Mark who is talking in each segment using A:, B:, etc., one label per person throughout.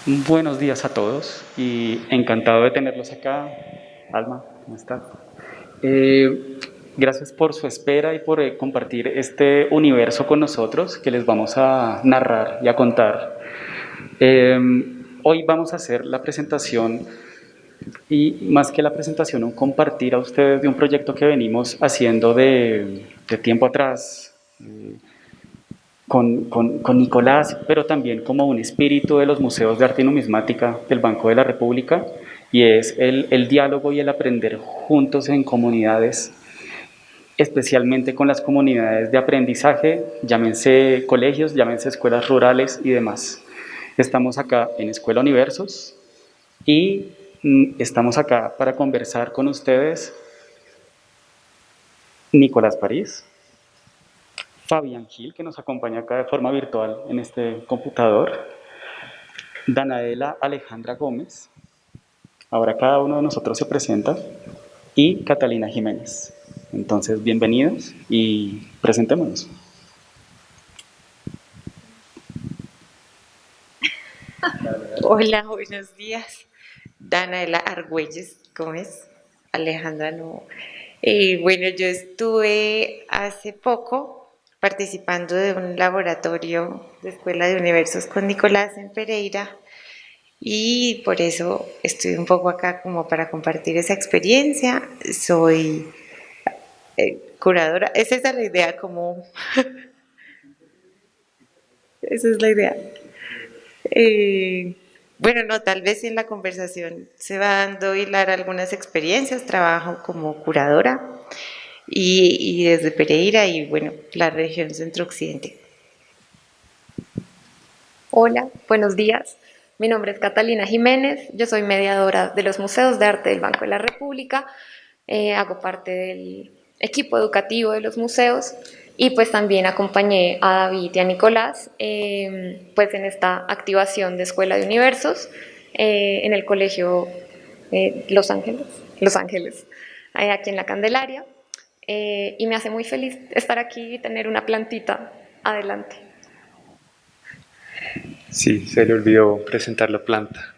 A: Buenos días a todos y encantado de tenerlos acá. Alma, ¿cómo estás? Gracias por su espera y por compartir este universo con nosotros que les vamos a narrar y a contar. Eh, Hoy vamos a hacer la presentación y más que la presentación, un compartir a ustedes de un proyecto que venimos haciendo de tiempo atrás. Con Nicolás, pero también como un espíritu de los museos de arte y numismática del Banco de la República, y es el diálogo y el aprender juntos en comunidades, especialmente con las comunidades de aprendizaje, llámense colegios, llámense escuelas rurales y demás. Estamos acá en Escuela Universos y estamos acá para conversar con ustedes Nicolás París, Fabián Gil, que nos acompaña acá de forma virtual en este computador, Danaela Alejandra Gómez, ahora cada uno de nosotros se presenta, y Catalina Jiménez. Entonces, bienvenidos y presentémonos.
B: Hola, buenos días. Danaela Argüelles, ¿cómo es? Alejandra, no. Bueno, yo estuve hace poco participando de un laboratorio de Escuela de Universos con Nicolás en Pereira y por eso estoy un poco acá como para compartir esa experiencia. Soy curadora, esa es la idea, como, esa es la idea. Eh, bueno, no, tal vez en la conversación se va dando hilar algunas experiencias. Trabajo como curadora y desde Pereira y bueno, la región centro-occidente.
C: Hola, buenos días. Mi nombre es Catalina Jiménez, yo soy mediadora de los Museos de Arte del Banco de la República, hago parte del equipo educativo de los museos y pues también acompañé a David y a Nicolás pues en esta activación de Escuela de Universos en el Colegio Los Ángeles, aquí en la Candelaria. Y me hace muy feliz estar aquí y tener una plantita adelante.
D: Sí, se le olvidó presentar la planta.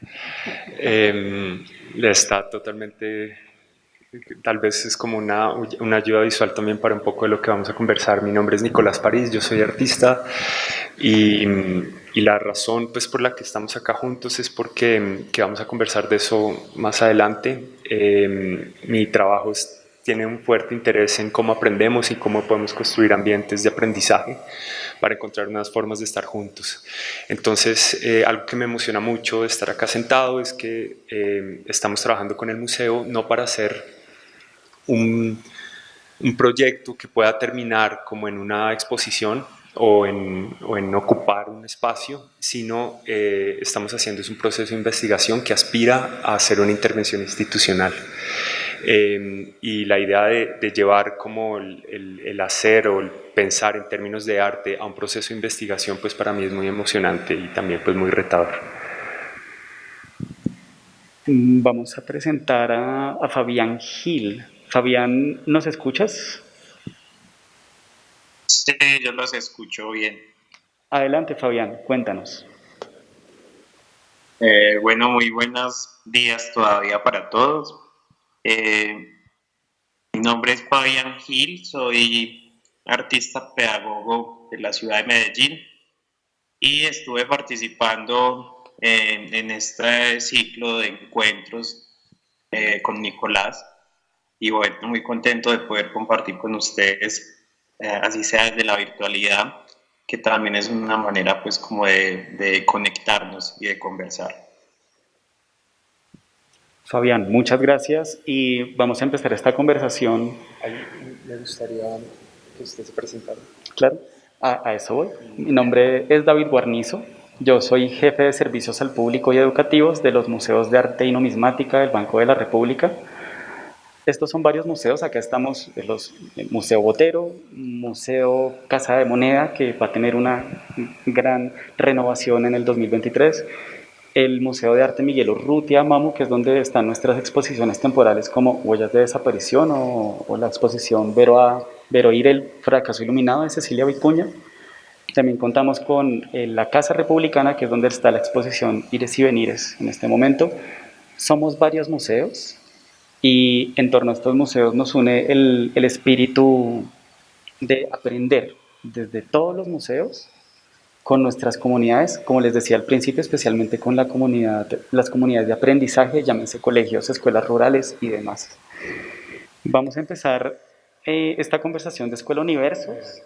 D: Está totalmente, tal vez es como una ayuda visual también para un poco de lo que vamos a conversar. Mi nombre es Nicolás París, yo soy artista y la razón pues por la que estamos acá juntos es porque que vamos a conversar de eso más adelante. Mi trabajo tiene un fuerte interés en cómo aprendemos y cómo podemos construir ambientes de aprendizaje para encontrar nuevas formas de estar juntos. Entonces, algo que me emociona mucho de estar acá sentado es que estamos trabajando con el museo no para hacer un proyecto que pueda terminar como en una exposición o en ocupar un espacio, sino estamos haciendo es un proceso de investigación que aspira a hacer una intervención institucional. Y la idea de llevar como el hacer o el pensar en términos de arte a un proceso de investigación, pues para mí es muy emocionante y también pues muy retador.
A: Vamos a presentar a Fabián Gil. Fabián, ¿nos escuchas?
E: Sí, yo los escucho bien.
A: Adelante, Fabián, cuéntanos.
E: Bueno, muy buenos días todavía para todos. Eh, Mi nombre es Fabián Gil, soy artista pedagogo de la ciudad de Medellín y estuve participando en este ciclo de encuentros con Nicolás y bueno, muy contento de poder compartir con ustedes, así sea desde la virtualidad, que también es una manera pues como de conectarnos y de conversar.
A: Fabián, muchas gracias y vamos a empezar esta conversación.
D: Me gustaría que usted se presentara.
A: Claro, a eso voy. Mi nombre es David Guarnizo. Yo soy jefe de servicios al público y educativos de los museos de arte y numismática del Banco de la República. Estos son varios museos. Acá estamos el Museo Botero, Museo Casa de Moneda, que va a tener una gran renovación en el 2023. El Museo de Arte Miguel Urrutia Mamu, que es donde están nuestras exposiciones temporales como Huellas de Desaparición o la exposición Vero Ir, el fracaso iluminado de Cecilia Vicuña. También contamos con la Casa Republicana, que es donde está la exposición Ires y Venires en este momento. Somos varios museos y en torno a estos museos nos une el espíritu de aprender desde todos los museos con nuestras comunidades, como les decía al principio, especialmente con la comunidad, las comunidades de aprendizaje, llámense colegios, escuelas rurales y demás. Vamos a empezar esta conversación de Escuela Universos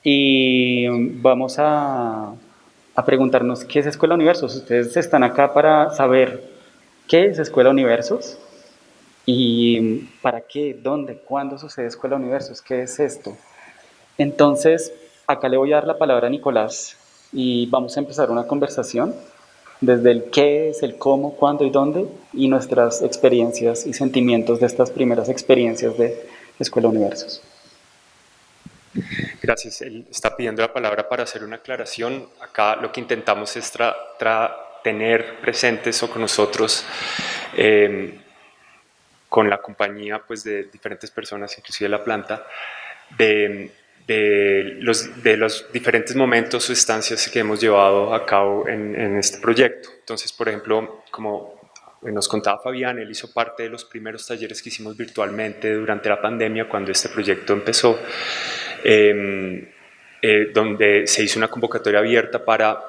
A: y vamos a preguntarnos qué es Escuela Universos. Ustedes están acá para saber qué es Escuela Universos y para qué, dónde, cuándo sucede Escuela Universos, qué es esto. Entonces, acá le voy a dar la palabra a Nicolás y vamos a empezar una conversación desde el qué es, el cómo, cuándo y dónde y nuestras experiencias y sentimientos de estas primeras experiencias de Escuela Universos.
D: Gracias. Él está pidiendo la palabra para hacer una aclaración. Acá lo que intentamos es tener presentes o con nosotros, con la compañía pues, de diferentes personas, inclusive la planta, de los diferentes momentos o estancias que hemos llevado a cabo en este proyecto. Entonces, por ejemplo, como nos contaba Fabián, él hizo parte de los primeros talleres que hicimos virtualmente durante la pandemia, cuando este proyecto empezó, donde se hizo una convocatoria abierta para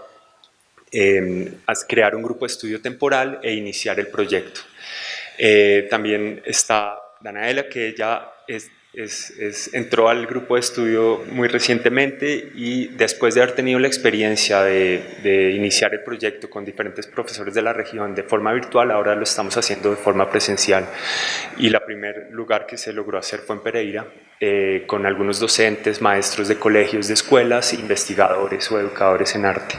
D: crear un grupo de estudio temporal e iniciar el proyecto. También está Danaela, que ella entró al grupo de estudio muy recientemente y después de haber tenido la experiencia de iniciar el proyecto con diferentes profesores de la región de forma virtual, ahora lo estamos haciendo de forma presencial. Y el primer lugar que se logró hacer fue en Pereira, con algunos docentes, maestros de colegios, de escuelas, investigadores o educadores en arte,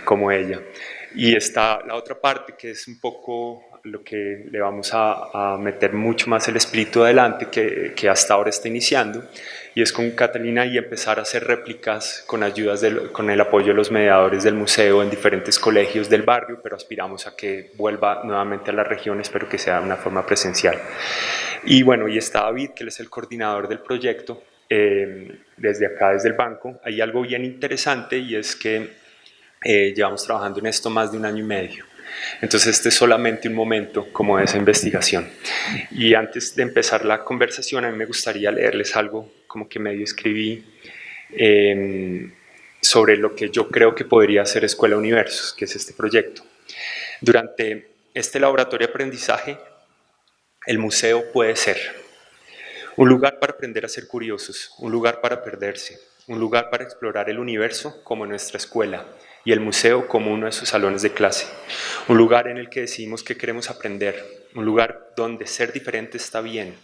D: como ella. Y está la otra parte, que es un poco lo que le vamos a meter mucho más el espíritu adelante, que hasta ahora está iniciando, y es con Catalina y empezar a hacer réplicas con con el apoyo de los mediadores del museo en diferentes colegios del barrio, pero aspiramos a que vuelva nuevamente a las regiones, pero que sea de una forma presencial. Y bueno, y está David, que él es el coordinador del proyecto, desde acá, desde el banco. Hay algo bien interesante y es que llevamos trabajando en esto más de 1 año y medio. Entonces este es solamente un momento como de esa investigación. Y antes de empezar la conversación, a mí me gustaría leerles algo como que medio escribí sobre lo que yo creo que podría ser Escuela Universos, que es este proyecto. Durante este laboratorio de aprendizaje, el museo puede ser un lugar para aprender a ser curiosos, un lugar para perderse, un lugar para explorar el universo como nuestra escuela, y el museo como uno de sus salones de clase. Un lugar en el que decidimos que queremos aprender, un lugar donde ser diferente está bien,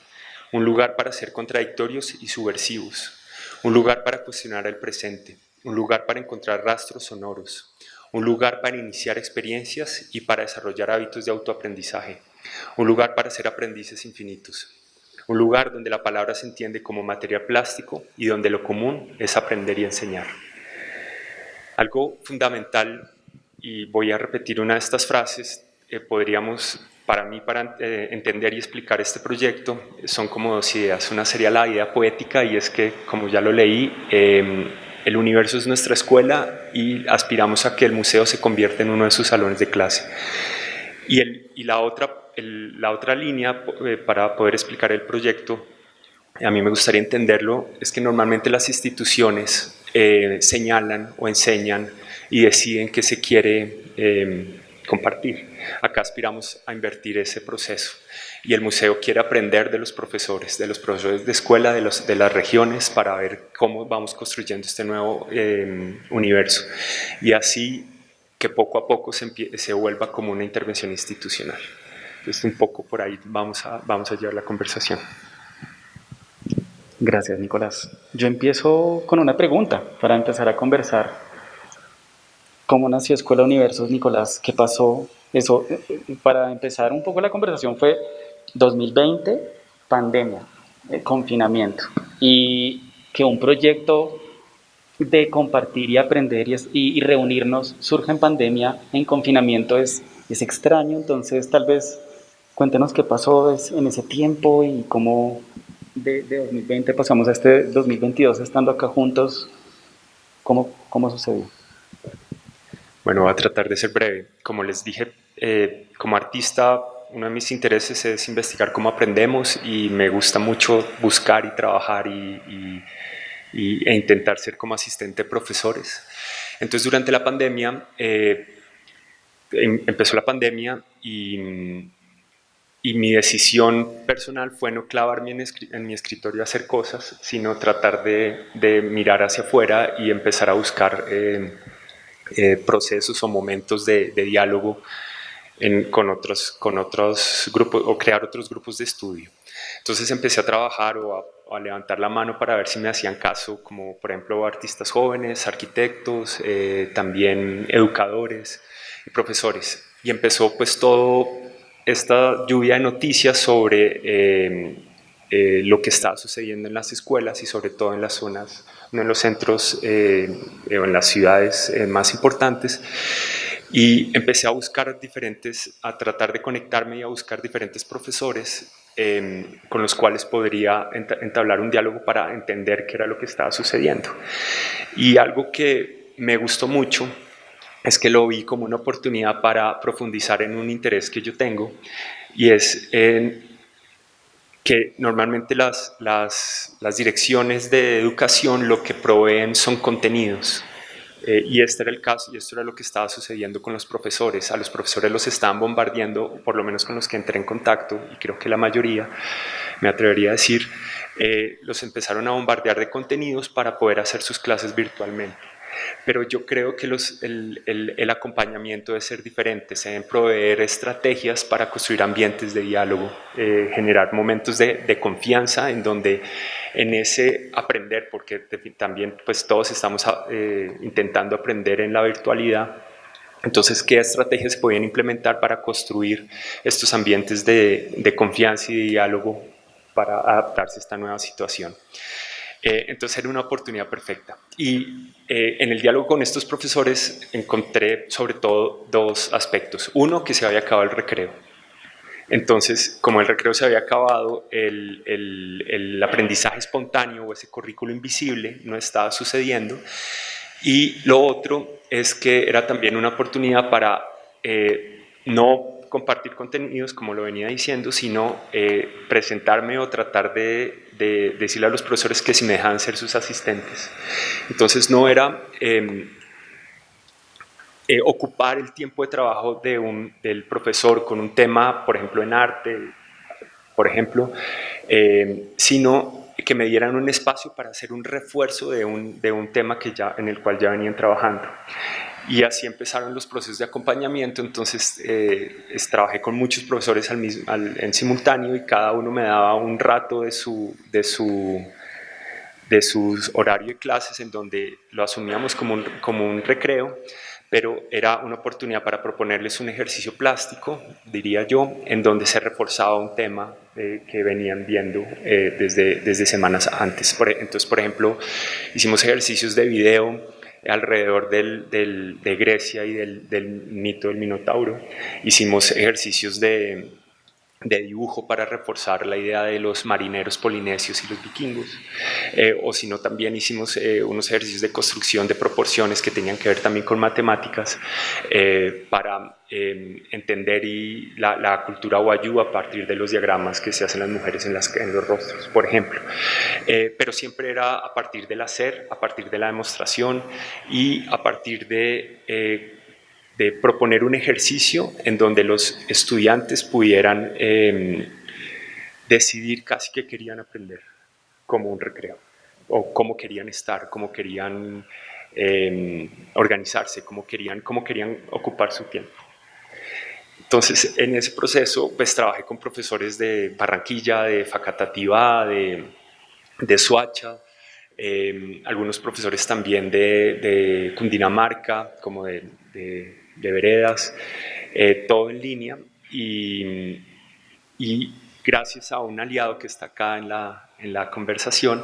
D: un lugar para ser contradictorios y subversivos, un lugar para cuestionar el presente, un lugar para encontrar rastros sonoros, un lugar para iniciar experiencias y para desarrollar hábitos de autoaprendizaje, un lugar para ser aprendices infinitos, un lugar donde la palabra se entiende como material plástico y donde lo común es aprender y enseñar. Algo fundamental, y voy a repetir una de estas frases, podríamos, para mí, para entender y explicar este proyecto, son como 2 ideas. Una sería la idea poética, y es que, como ya lo leí, el universo es nuestra escuela y aspiramos a que el museo se convierta en uno de sus salones de clase. Y la otra línea, para poder explicar el proyecto, a mí me gustaría entenderlo, es que normalmente las instituciones señalan o enseñan y deciden qué se quiere compartir. Acá aspiramos a invertir ese proceso, y el museo quiere aprender de los profesores de escuela, de las regiones, para ver cómo vamos construyendo este nuevo universo, y así que poco a poco se vuelva como una intervención institucional. Entonces, un poco por ahí vamos a llevar la conversación.
A: Gracias, Nicolás. Yo empiezo con una pregunta para empezar a conversar. ¿Cómo nació Escuela Universos, Nicolás? ¿Qué pasó? Eso, para empezar un poco la conversación, fue 2020, pandemia, confinamiento, y que un proyecto de compartir y aprender y reunirnos surge en pandemia, en confinamiento, es extraño. Entonces, tal vez cuéntenos qué pasó en ese tiempo y cómo de 2020 pasamos a este 2022 estando acá juntos. ¿Cómo ¿Cómo sucedió?
D: Bueno, voy a tratar de ser breve. Como les dije, como artista, uno de mis intereses es investigar cómo aprendemos y me gusta mucho buscar y trabajar e intentar ser como asistente de profesores. Entonces, durante la pandemia, empezó la pandemia y mi decisión personal fue no clavarme en mi escritorio a hacer cosas, sino tratar de mirar hacia afuera y empezar a buscar procesos o momentos de diálogo con otros grupos o crear otros grupos de estudio. Entonces empecé a trabajar o a levantar la mano para ver si me hacían caso, como por ejemplo artistas jóvenes, arquitectos, también educadores y profesores. Y empezó pues todo esta lluvia de noticias sobre lo que estaba sucediendo en las escuelas y sobre todo en las zonas, no en los centros o en las ciudades más importantes. Y empecé a buscar a tratar de conectarme y a buscar diferentes profesores con los cuales podría entablar un diálogo para entender qué era lo que estaba sucediendo. Y algo que me gustó mucho es que lo vi como una oportunidad para profundizar en un interés que yo tengo, y es que normalmente las direcciones de educación lo que proveen son contenidos. Y este era el caso, y esto era lo que estaba sucediendo con los profesores. A los profesores los estaban bombardeando, por lo menos con los que entré en contacto, y creo que la mayoría, me atrevería a decir, los empezaron a bombardear de contenidos para poder hacer sus clases virtualmente. Pero yo creo que el acompañamiento debe ser diferente, se deben proveer estrategias para construir ambientes de diálogo, generar momentos de confianza en donde en ese aprender, porque también pues todos estamos intentando aprender en la virtualidad. Entonces, ¿qué estrategias se podían implementar para construir estos ambientes de confianza y de diálogo para adaptarse a esta nueva situación? Entonces era una oportunidad perfecta. Y en el diálogo con estos profesores encontré sobre todo dos aspectos. Uno, que se había acabado el recreo. Entonces, como el recreo se había acabado, el aprendizaje espontáneo o ese currículo invisible no estaba sucediendo. Y lo otro es que era también una oportunidad para no compartir contenidos, como lo venía diciendo, sino presentarme o tratar de decirle a los profesores que si me dejaban ser sus asistentes. Entonces no era ocupar el tiempo de trabajo del profesor con un tema, por ejemplo, en arte, por ejemplo, sino que me dieran un espacio para hacer un refuerzo de un tema en el cual ya venían trabajando. Y así empezaron los procesos de acompañamiento. Entonces trabajé con muchos profesores en simultáneo, y cada uno me daba un rato de su horario de clases en donde lo asumíamos como un recreo, pero era una oportunidad para proponerles un ejercicio plástico, diría yo, en donde se reforzaba un tema que venían viendo desde semanas antes. Entonces, por ejemplo, hicimos ejercicios de video alrededor de Grecia y del mito del Minotauro. Hicimos ejercicios de dibujo para reforzar la idea de los marineros polinesios y los vikingos, o si no, también hicimos unos ejercicios de construcción de proporciones que tenían que ver también con matemáticas, para entender la cultura wayuu a partir de los diagramas que se hacen las mujeres en los rostros, por ejemplo. Pero siempre era a partir del hacer, a partir de la demostración y a partir de proponer un ejercicio en donde los estudiantes pudieran decidir casi qué querían aprender como un recreo, o cómo querían estar, cómo querían organizarse, cómo querían ocupar su tiempo. Entonces, en ese proceso, pues trabajé con profesores de Barranquilla, de Facatativá, de Soacha, algunos profesores también de Cundinamarca, como de veredas, todo en línea, y gracias a un aliado que está acá en la conversación,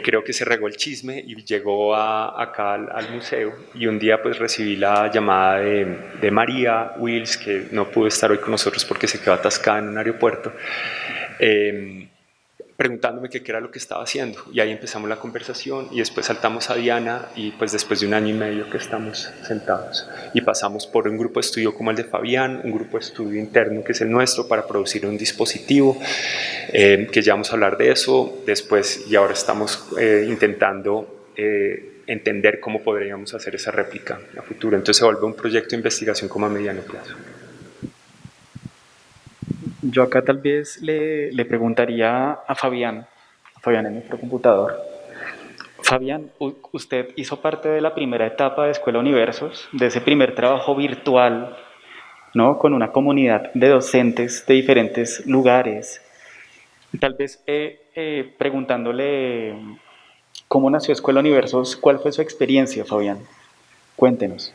D: creo que se regó el chisme y llegó acá al museo, y un día pues recibí la llamada de María Wills, que no pudo estar hoy con nosotros porque se quedó atascada en un aeropuerto, preguntándome qué era lo que estaba haciendo. Y ahí empezamos la conversación y después saltamos a Diana y pues después de 1 año y medio que estamos sentados y pasamos por un grupo de estudio como el de Fabián, un grupo de estudio interno que es el nuestro para producir un dispositivo, que ya vamos a hablar de eso después, y ahora estamos intentando entender cómo podríamos hacer esa réplica a futuro. Entonces se vuelve un proyecto de investigación como a mediano plazo.
A: Yo acá tal vez le preguntaría a Fabián es nuestro computador. Fabián, usted hizo parte de la primera etapa de Escuela Universos, de ese primer trabajo virtual, ¿no? Con una comunidad de docentes de diferentes lugares. Tal vez preguntándole cómo nació Escuela Universos, ¿cuál fue su experiencia, Fabián? Cuéntenos.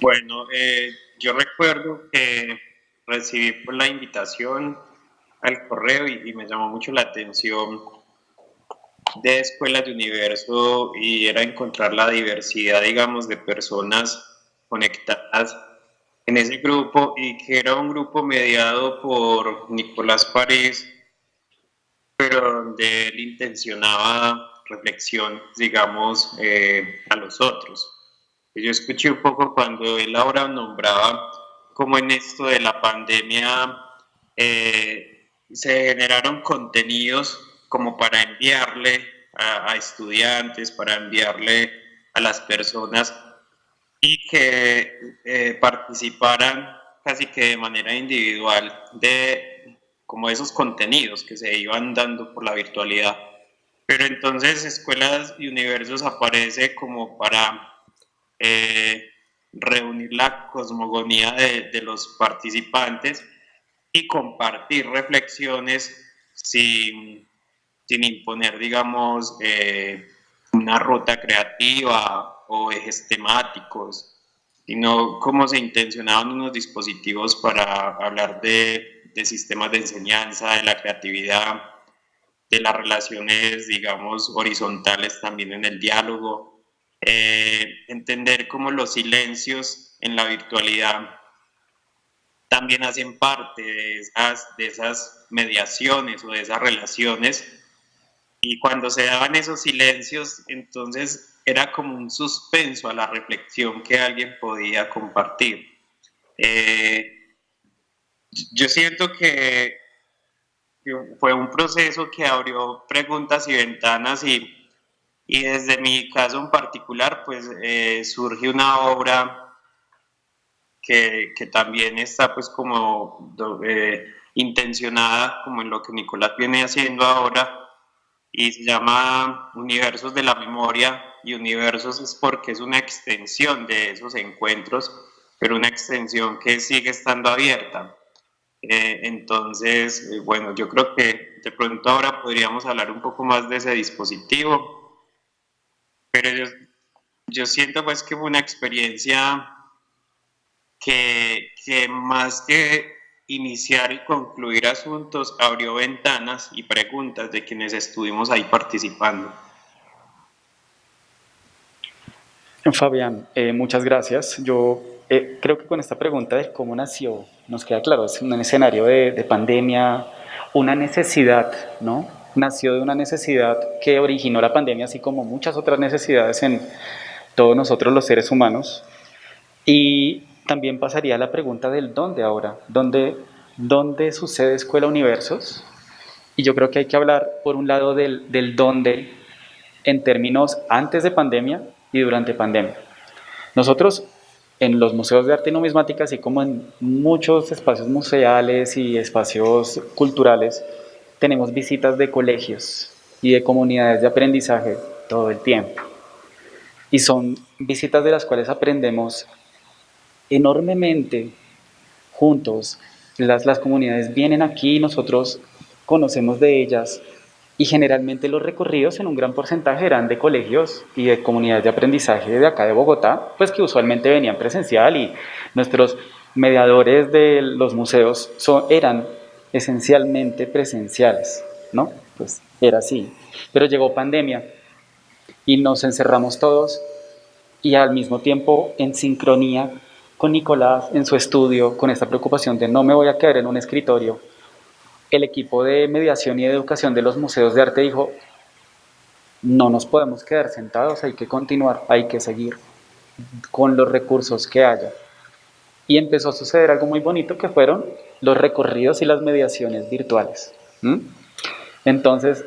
E: Bueno, yo recuerdo que recibí pues, la invitación al correo y me llamó mucho la atención de Escuelas de Universo y era encontrar la diversidad, digamos, de personas conectadas en ese grupo y que era un grupo mediado por Nicolás Parés, pero donde él intencionaba reflexión, digamos, a los otros. Yo escuché un poco cuando él ahora nombraba como en esto de la pandemia se generaron contenidos como para enviarle a estudiantes, para enviarle a las personas y que participaran casi que de manera individual de como esos contenidos que se iban dando por la virtualidad. Pero entonces Escuelas y Universos aparece como para reunir la cosmogonía de los participantes y compartir reflexiones sin imponer, digamos, una ruta creativa o ejes temáticos, sino cómo se intencionaban unos dispositivos para hablar de sistemas de enseñanza, de la creatividad, de las relaciones, digamos, horizontales también en el diálogo, entender cómo los silencios en la virtualidad también hacen parte de esas mediaciones o de esas relaciones. Y cuando se daban esos silencios, entonces era como un suspenso a la reflexión que alguien podía compartir. Yo siento que fue un proceso que abrió preguntas y ventanas y desde mi caso en particular, pues surge una obra que también está pues como intencionada como en lo que Nicolás viene haciendo ahora y se llama Universos de la Memoria y Universos es porque es una extensión de esos encuentros, pero una extensión que sigue estando abierta. Entonces, bueno, yo creo que de pronto ahora podríamos hablar un poco más de ese dispositivo, pero yo siento pues que fue una experiencia que más que iniciar y concluir asuntos, abrió ventanas y preguntas de quienes estuvimos ahí participando.
A: Fabián, muchas gracias. Yo creo que con esta pregunta de cómo nació, nos queda claro, es un escenario de pandemia, una necesidad, ¿no? Nació de una necesidad que originó la pandemia, así como muchas otras necesidades en todos nosotros los seres humanos. Y también pasaría a la pregunta del dónde ahora, dónde sucede Escuela Universos. Y yo creo que hay que hablar, por un lado, del dónde en términos antes de pandemia y durante pandemia. Nosotros en los museos de arte y numismática, así como en muchos espacios museales y espacios culturales, tenemos visitas de colegios y de comunidades de aprendizaje todo el tiempo. Y son visitas de las cuales aprendemos enormemente juntos. Las comunidades vienen aquí, nosotros conocemos de ellas y generalmente los recorridos en un gran porcentaje eran de colegios y de comunidades de aprendizaje de acá de Bogotá, pues que usualmente venían presencial y nuestros mediadores de los museos eran esencialmente presenciales, ¿no? Pues era así. Pero llegó pandemia y nos encerramos todos y al mismo tiempo en sincronía con Nicolás en su estudio, con esta preocupación de no me voy a quedar en un escritorio el equipo de mediación y de educación de los museos de arte dijo, no nos podemos quedar sentados, hay que continuar, hay que seguir con los recursos que haya. Y empezó a suceder algo muy bonito que fueron los recorridos y las mediaciones virtuales. Entonces,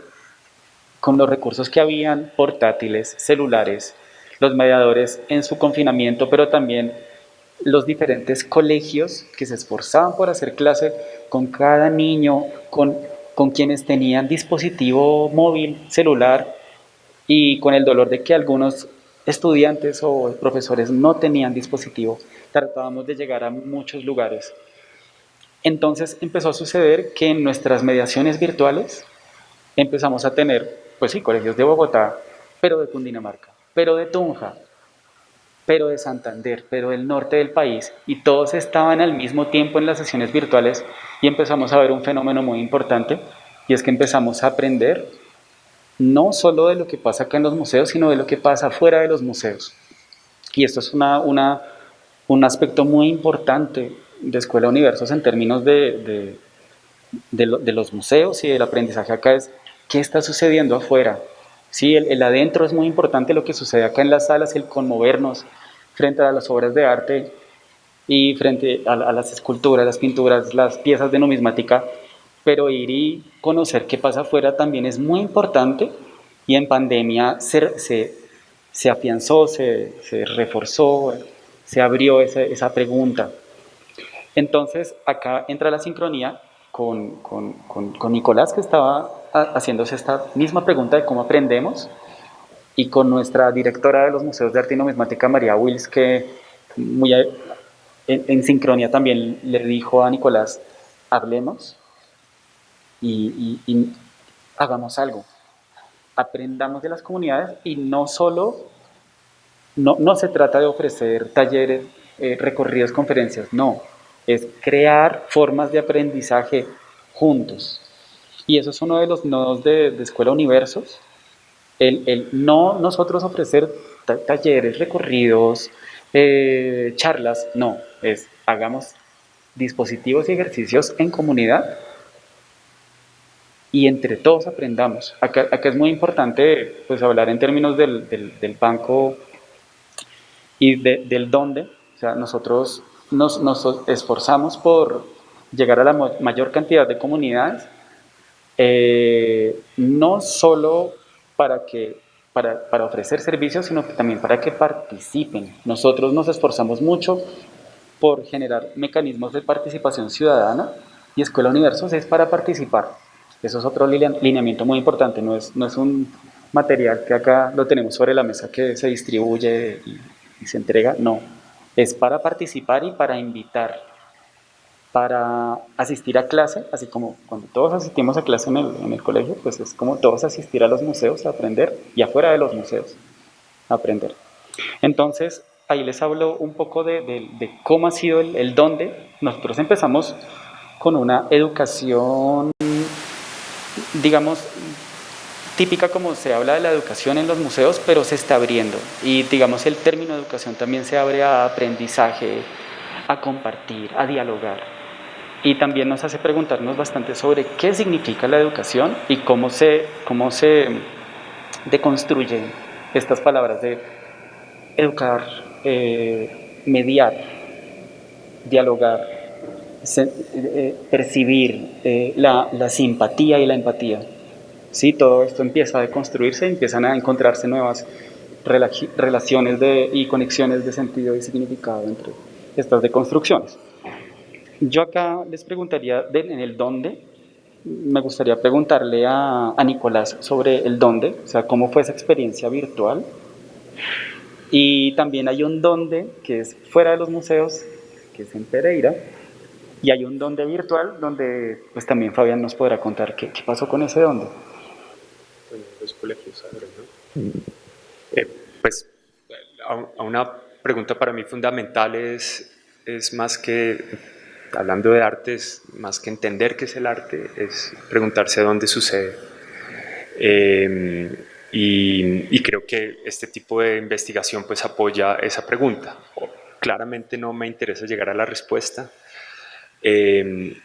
A: con los recursos que habían, portátiles, celulares, los mediadores en su confinamiento, pero también los diferentes colegios que se esforzaban por hacer clase con cada niño, con quienes tenían dispositivo móvil, celular, y con el dolor de que algunos estudiantes o profesores no tenían dispositivo, tratábamos de llegar a muchos lugares. Entonces empezó a suceder que en nuestras mediaciones virtuales empezamos a tener, pues sí, colegios de Bogotá, pero de Cundinamarca, pero de Tunja, pero de Santander, pero del norte del país, y todos estaban al mismo tiempo en las sesiones virtuales y empezamos a ver un fenómeno muy importante, y es que empezamos a aprender no solo de lo que pasa acá en los museos, sino de lo que pasa fuera de los museos. Y esto es un aspecto muy importante de Escuela Universos en términos de los museos y del aprendizaje acá, es qué está sucediendo afuera. Sí, el adentro es muy importante, lo que sucede acá en las salas, el conmovernos frente a las obras de arte y frente a las esculturas, las pinturas, las piezas de numismática, pero ir y conocer qué pasa afuera también es muy importante, y en pandemia se afianzó, se reforzó, se abrió esa pregunta. Entonces acá entra la sincronía con Nicolás, que estaba haciéndose esta misma pregunta de cómo aprendemos, y con nuestra directora de los Museos de Arte y Numismática, María Wills, que muy en sincronía también le dijo a Nicolás, hablemos y hagamos algo, aprendamos de las comunidades, y no solo, no se trata de ofrecer talleres, recorridos, conferencias, no, es crear formas de aprendizaje juntos. Y eso es uno de los nodos de Escuela Universos, el no nosotros ofrecer talleres, recorridos, charlas, no, es hagamos dispositivos y ejercicios en comunidad y entre todos aprendamos. Acá es muy importante pues hablar en términos del banco y del dónde. O sea, nosotros nos esforzamos por llegar a la mayor cantidad de comunidades, no solo para ofrecer servicios, sino que también para que participen. Nosotros nos esforzamos mucho por generar mecanismos de participación ciudadana, y Escuela Universos es para participar. Eso es otro lineamiento muy importante, no es un material que acá lo tenemos sobre la mesa que se distribuye y se entrega, no, es para participar y para invitar, para asistir a clase, así como cuando todos asistimos a clase en el colegio, pues es como todos asistir a los museos a aprender, y afuera de los museos a aprender. Entonces, ahí les hablo un poco de cómo ha sido el dónde. Nosotros empezamos con una educación, digamos, típica como se habla de la educación en los museos, pero se está abriendo. Y digamos, el término educación también se abre a aprendizaje, a compartir, a dialogar. Y también nos hace preguntarnos bastante sobre qué significa la educación y cómo se deconstruyen estas palabras de educar, mediar, dialogar, percibir, la simpatía y la empatía. ¿Sí? Todo esto empieza a deconstruirse, empiezan a encontrarse nuevas relaciones y conexiones de sentido y significado entre estas deconstrucciones. Yo acá les preguntaría en el dónde, me gustaría preguntarle a Nicolás sobre el dónde, o sea, cómo fue esa experiencia virtual. Y también hay un dónde que es fuera de los museos, que es en Pereira, y hay un dónde virtual donde pues también Fabián nos podrá contar qué pasó con ese dónde.
D: Bueno, los colegios ahora, ¿no? Pues a una pregunta para mí fundamental es más que, hablando de arte, es más que entender qué es el arte, es preguntarse dónde sucede. Y creo que este tipo de investigación pues apoya esa pregunta. Claramente no me interesa llegar a la respuesta,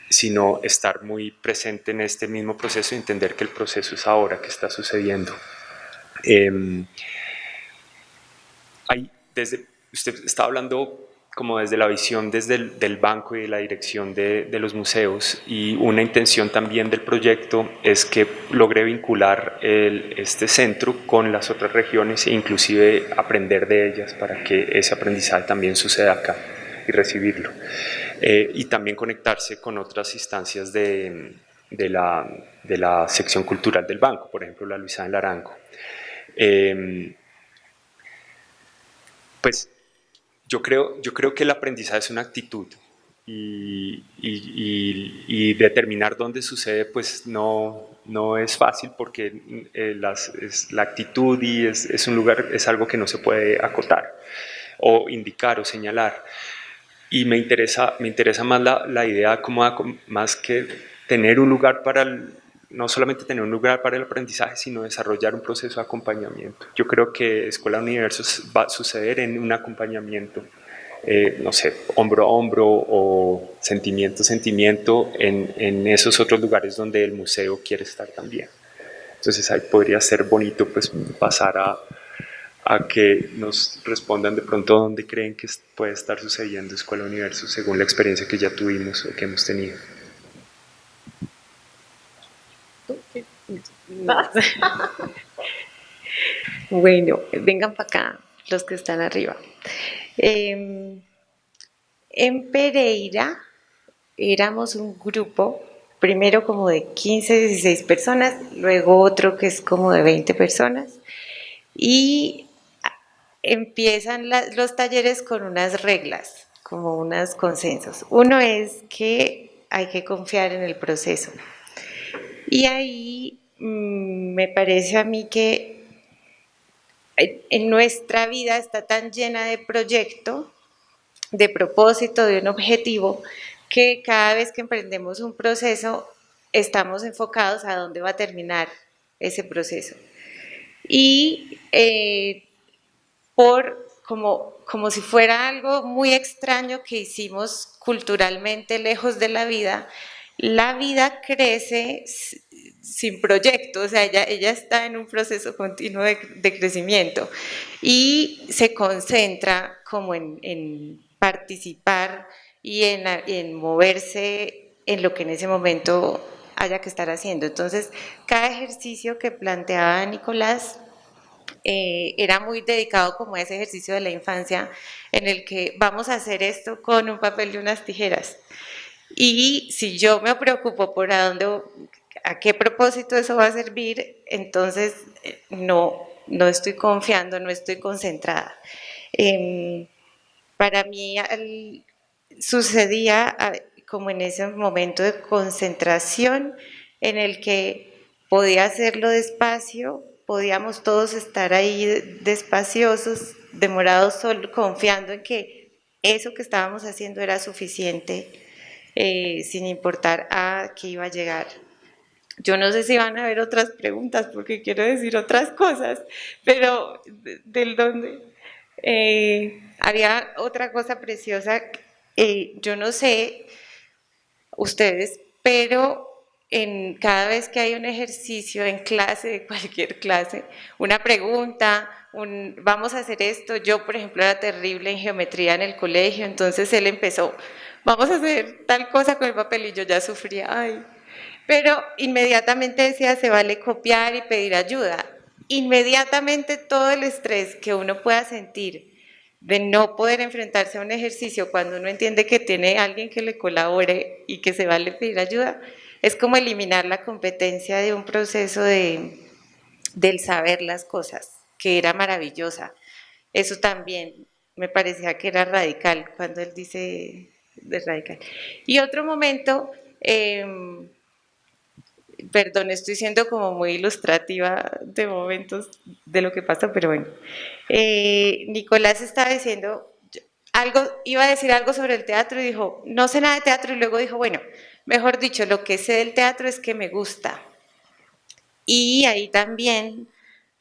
D: sino estar muy presente en este mismo proceso y entender que el proceso es ahora que está sucediendo. Usted está hablando como desde la visión desde del banco y de la dirección de los museos, y una intención también del proyecto es que logre vincular este centro con las otras regiones e inclusive aprender de ellas para que ese aprendizaje también suceda acá y recibirlo. Y también conectarse con otras instancias de la sección cultural del banco, por ejemplo la Luisa del Arango. Pues yo creo que el aprendizaje es una actitud, y determinar dónde sucede pues no es fácil, porque la actitud y es un lugar, es algo que no se puede acotar o indicar o señalar. Y me interesa más la idea como más que tener un lugar no solamente tener un lugar para el aprendizaje, sino desarrollar un proceso de acompañamiento. Yo creo que Escuela Universo va a suceder en un acompañamiento, no sé, hombro a hombro o sentimiento a sentimiento en esos otros lugares donde el museo quiere estar también. Entonces ahí podría ser bonito pues pasar a que nos respondan de pronto dónde creen que puede estar sucediendo Escuela Universo según la experiencia que ya tuvimos o que hemos tenido.
B: Bueno, vengan para acá los que están arriba. En Pereira éramos un grupo, primero como de 15, 16 personas, luego otro que es como de 20 personas, y empiezan los talleres con unas reglas, como unos consensos. Uno es que hay que confiar en el proceso. Y ahí me parece a mí que en nuestra vida está tan llena de proyecto, de propósito, de un objetivo, que cada vez que emprendemos un proceso estamos enfocados a dónde va a terminar ese proceso. Y como si fuera algo muy extraño que hicimos culturalmente lejos de la vida crece sin proyecto, o sea, ella está en un proceso continuo de crecimiento y se concentra como en participar y en moverse en lo que en ese momento haya que estar haciendo. Entonces, cada ejercicio que planteaba Nicolás era muy dedicado como a ese ejercicio de la infancia en el que vamos a hacer esto con un papel y unas tijeras. Y si yo me preocupo por a qué propósito eso va a servir, entonces no estoy confiando, no estoy concentrada. Para mí sucedía como en ese momento de concentración en el que podía hacerlo despacio, podíamos todos estar ahí despaciosos, demorados, solo confiando en que eso que estábamos haciendo era suficiente, sin importar a qué iba a llegar. Yo no sé si van a haber otras preguntas porque quiero decir otras cosas, pero del dónde. Había otra cosa preciosa, yo no sé ustedes, pero cada vez que hay un ejercicio en clase, de cualquier clase, una pregunta, vamos a hacer esto, yo por ejemplo era terrible en geometría en el colegio, entonces él empezó, vamos a hacer tal cosa con el papel y yo ya sufría, ay, pero inmediatamente decía, se vale copiar y pedir ayuda. Inmediatamente todo el estrés que uno pueda sentir de no poder enfrentarse a un ejercicio cuando uno entiende que tiene alguien que le colabore y que se vale pedir ayuda, es como eliminar la competencia de un proceso del saber las cosas, que era maravillosa. Eso también me parecía que era radical cuando él dice de radical. Y otro momento, perdón, estoy siendo como muy ilustrativa de momentos de lo que pasa, pero bueno. Nicolás estaba diciendo iba a decir algo sobre el teatro y dijo, no sé nada de teatro, y luego dijo, bueno, mejor dicho, lo que sé del teatro es que me gusta. Y ahí también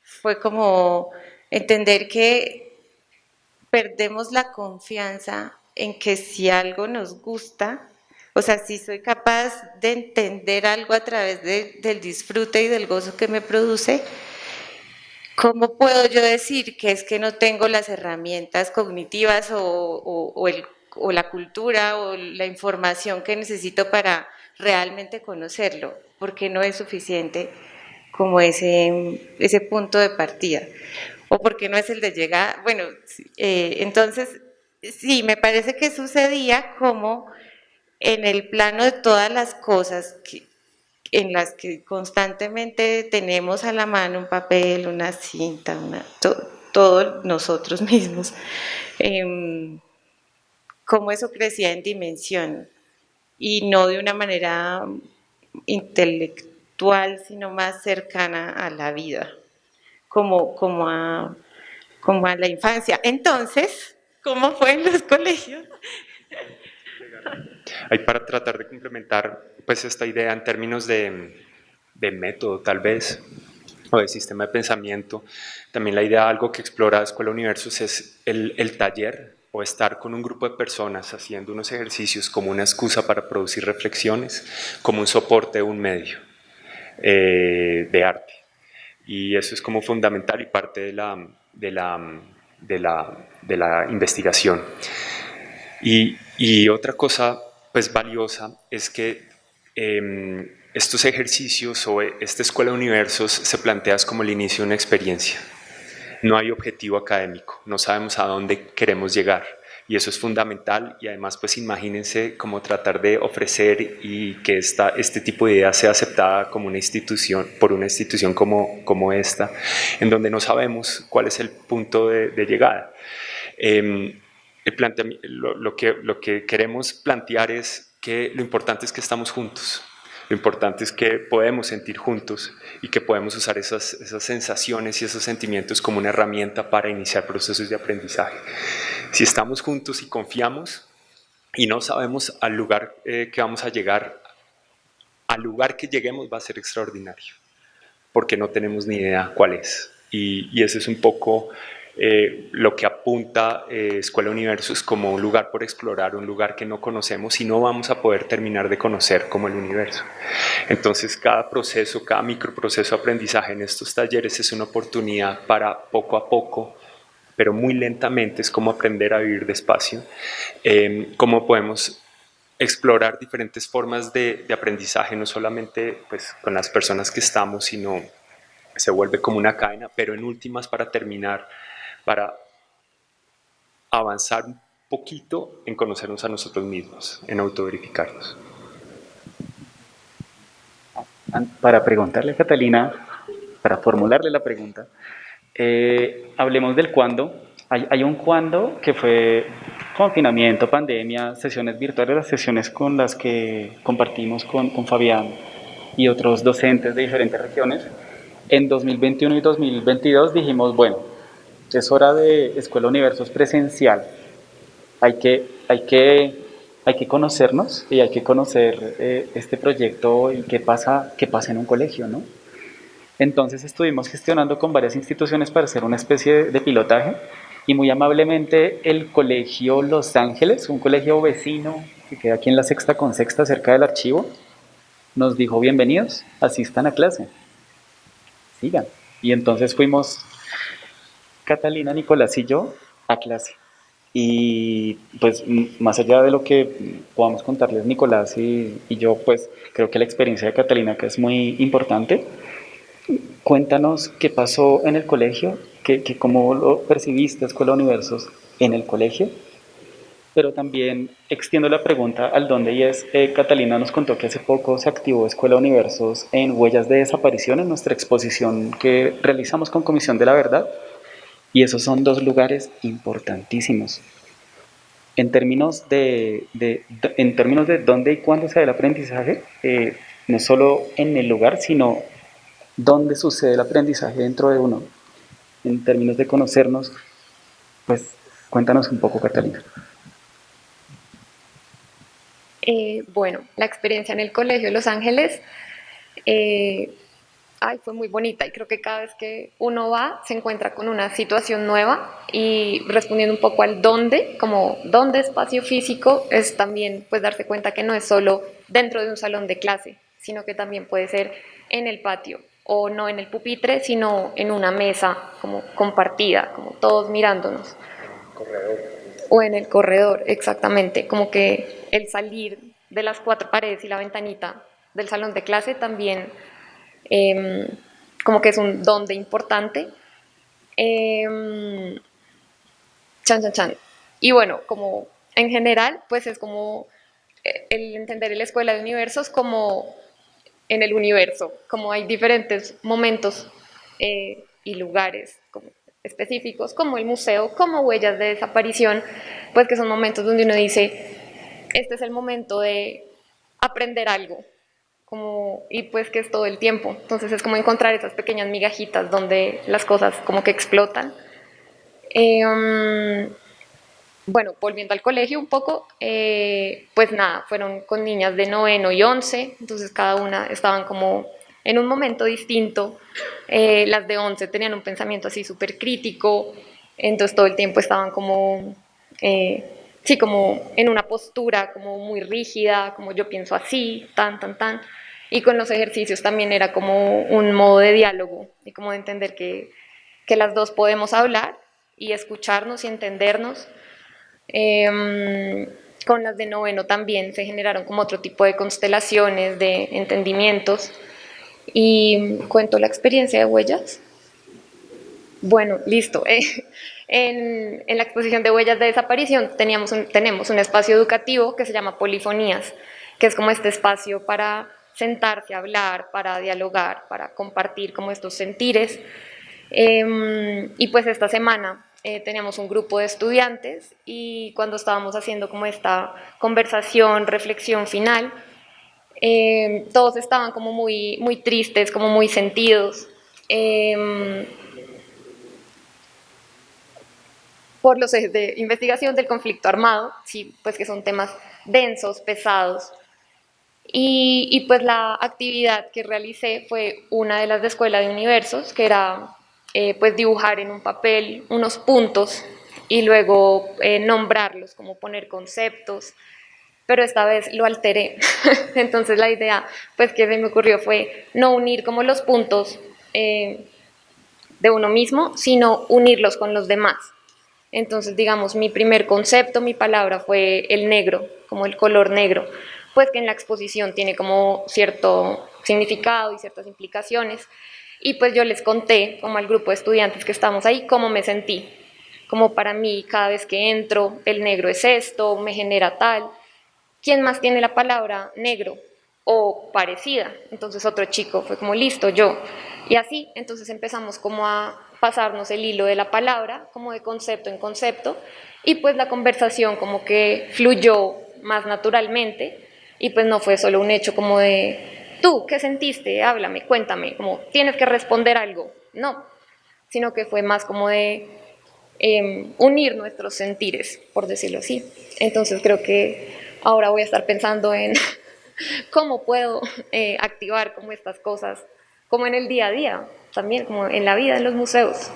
B: fue como entender que perdemos la confianza en que si algo nos gusta, O sea, sí soy capaz de entender algo a través del disfrute y del gozo que me produce. ¿Cómo puedo yo decir que es que no tengo las herramientas cognitivas o la cultura o la información que necesito para realmente conocerlo? Porque no es suficiente como ese punto de partida. O porque no es el de llegada. Bueno, entonces, sí, me parece que sucedía como en el plano de todas las cosas en las que constantemente tenemos a la mano un papel, una cinta, todos nosotros mismos, cómo eso crecía en dimensión y no de una manera intelectual, sino más cercana a la vida, como a la infancia. Entonces, ¿cómo fue en los colegios?
D: Ahí para tratar de complementar pues esta idea en términos de método tal vez, o de sistema de pensamiento, también la idea, algo que explora Escuela Universos es el taller o estar con un grupo de personas haciendo unos ejercicios como una excusa para producir reflexiones, como un soporte de un medio de arte. Y eso es como fundamental y parte de la investigación. Y otra cosa pues valiosa es que estos ejercicios o esta escuela de universos se plantea como el inicio de una experiencia. No hay objetivo académico, no sabemos a dónde queremos llegar y eso es fundamental y además pues imagínense cómo tratar de ofrecer y que este tipo de idea sea aceptada como una institución, por una institución como esta, en donde no sabemos cuál es el punto de llegada. Lo que queremos plantear es que lo importante es que estamos juntos, lo importante es que podemos sentir juntos y que podemos usar esas sensaciones y esos sentimientos como una herramienta para iniciar procesos de aprendizaje. Si estamos juntos y confiamos y no sabemos al lugar que vamos a llegar, al lugar que lleguemos va a ser extraordinario, porque no tenemos ni idea cuál es. Y ese es un poco lo que apunta Escuela Universos como un lugar por explorar, un lugar que no conocemos y no vamos a poder terminar de conocer como el universo. Entonces cada proceso, cada microproceso de aprendizaje en estos talleres es una oportunidad para poco a poco, pero muy lentamente, es como aprender a vivir despacio, cómo podemos explorar diferentes formas de aprendizaje, no solamente pues, con las personas que estamos, sino se vuelve como una cadena, pero en últimas para terminar, para avanzar un poquito en conocernos a nosotros mismos, en autoverificarnos.
A: Para preguntarle a Catalina, para formularle la pregunta, hablemos del cuándo. Hay un cuándo que fue confinamiento, pandemia, sesiones virtuales, las sesiones con las que compartimos con Fabián y otros docentes de diferentes regiones. En 2021 y 2022 dijimos, bueno, es hora de Escuela Universos presencial. Hay que conocernos y hay que conocer este proyecto y qué pasa en un colegio, ¿no? Entonces estuvimos gestionando con varias instituciones para hacer una especie de pilotaje y muy amablemente el Colegio Los Ángeles, un colegio vecino que queda aquí en la Sexta con Sexta cerca del archivo, nos dijo bienvenidos, asistan a clase, sigan. Y entonces fuimos Catalina, Nicolás y yo a clase. Y pues más allá de lo que podamos contarles Nicolás y yo, pues creo que la experiencia de Catalina que es muy importante. Cuéntanos qué pasó en el colegio, cómo lo percibiste Escuela Universos en el colegio, pero también extiendo la pregunta al dónde y es, Catalina nos contó que hace poco se activó Escuela Universos en Huellas de Desaparición en nuestra exposición que realizamos con Comisión de la Verdad y esos son dos lugares importantísimos. En términos de dónde y cuándo se da el aprendizaje, no solo en el lugar, sino dónde sucede el aprendizaje dentro de uno, en términos de conocernos, pues cuéntanos un poco, Catalina.
C: Bueno, la experiencia en el Colegio de Los Ángeles ay, fue muy bonita y creo que cada vez que uno va se encuentra con una situación nueva y respondiendo un poco al dónde, como dónde espacio físico es también pues darse cuenta que no es solo dentro de un salón de clase, sino que también puede ser en el patio o no en el pupitre, sino en una mesa como compartida, como todos mirándonos. O en el corredor, exactamente, como que el salir de las cuatro paredes y la ventanita del salón de clase también eh, como que es un donde importante. Eh, chan, chan, chan. Y bueno, como en general, pues es como el entender la escuela de universos como en el universo, como hay diferentes momentos y lugares como específicos, como el museo, como huellas de desaparición, pues que son momentos donde uno dice, este es el momento de aprender algo, como, y pues que es todo el tiempo. Entonces es como encontrar esas pequeñas migajitas donde las cosas como que explotan. Eh, bueno, volviendo al colegio un poco, pues nada, fueron con niñas de noveno y 11, entonces cada una estaban como en un momento distinto. Las de 11 tenían un pensamiento así súper crítico, entonces todo el tiempo estaban como, sí, como en una postura como muy rígida, como yo pienso así, tan, tan, tan. Y con los ejercicios también era como un modo de diálogo y como de entender que las dos podemos hablar y escucharnos y entendernos. Con las de noveno también se generaron como otro tipo de constelaciones, de entendimientos. Y cuento la experiencia de huellas. Bueno, listo. En la exposición de huellas de desaparición tenemos un espacio educativo que se llama Polifonías, que es como este espacio para sentarse a hablar, para dialogar, para compartir como estos sentires. Y pues esta semana teníamos un grupo de estudiantes y cuando estábamos haciendo como esta conversación, reflexión final, todos estaban como muy, muy tristes, como muy sentidos. Por los ejes de investigación del conflicto armado, sí, pues que son temas densos, pesados. Y pues la actividad que realicé fue una de las de Escuela de Universos, que era pues dibujar en un papel unos puntos y luego nombrarlos, como poner conceptos, pero esta vez lo alteré. Entonces la idea pues que se me ocurrió fue no unir como los puntos de uno mismo, sino unirlos con los demás. Entonces, digamos, mi primer concepto, mi palabra fue el negro, como el color negro, pues que en la exposición tiene como cierto significado y ciertas implicaciones. Y pues yo les conté, como al grupo de estudiantes que estamos ahí, cómo me sentí. Como para mí, cada vez que entro, el negro es esto, me genera tal. ¿Quién más tiene la palabra negro o parecida? Entonces otro chico fue como, listo, yo. Y así, entonces empezamos como a pasarnos el hilo de la palabra, como de concepto en concepto, y pues la conversación como que fluyó más naturalmente, y pues no fue solo un hecho como de, tú, ¿qué sentiste? Háblame, cuéntame, como tienes que responder algo. No, sino que fue más como de unir nuestros sentires, por decirlo así. Entonces creo que ahora voy a estar pensando en cómo puedo activar como estas cosas, como en el día a día, también como en la vida en los museos.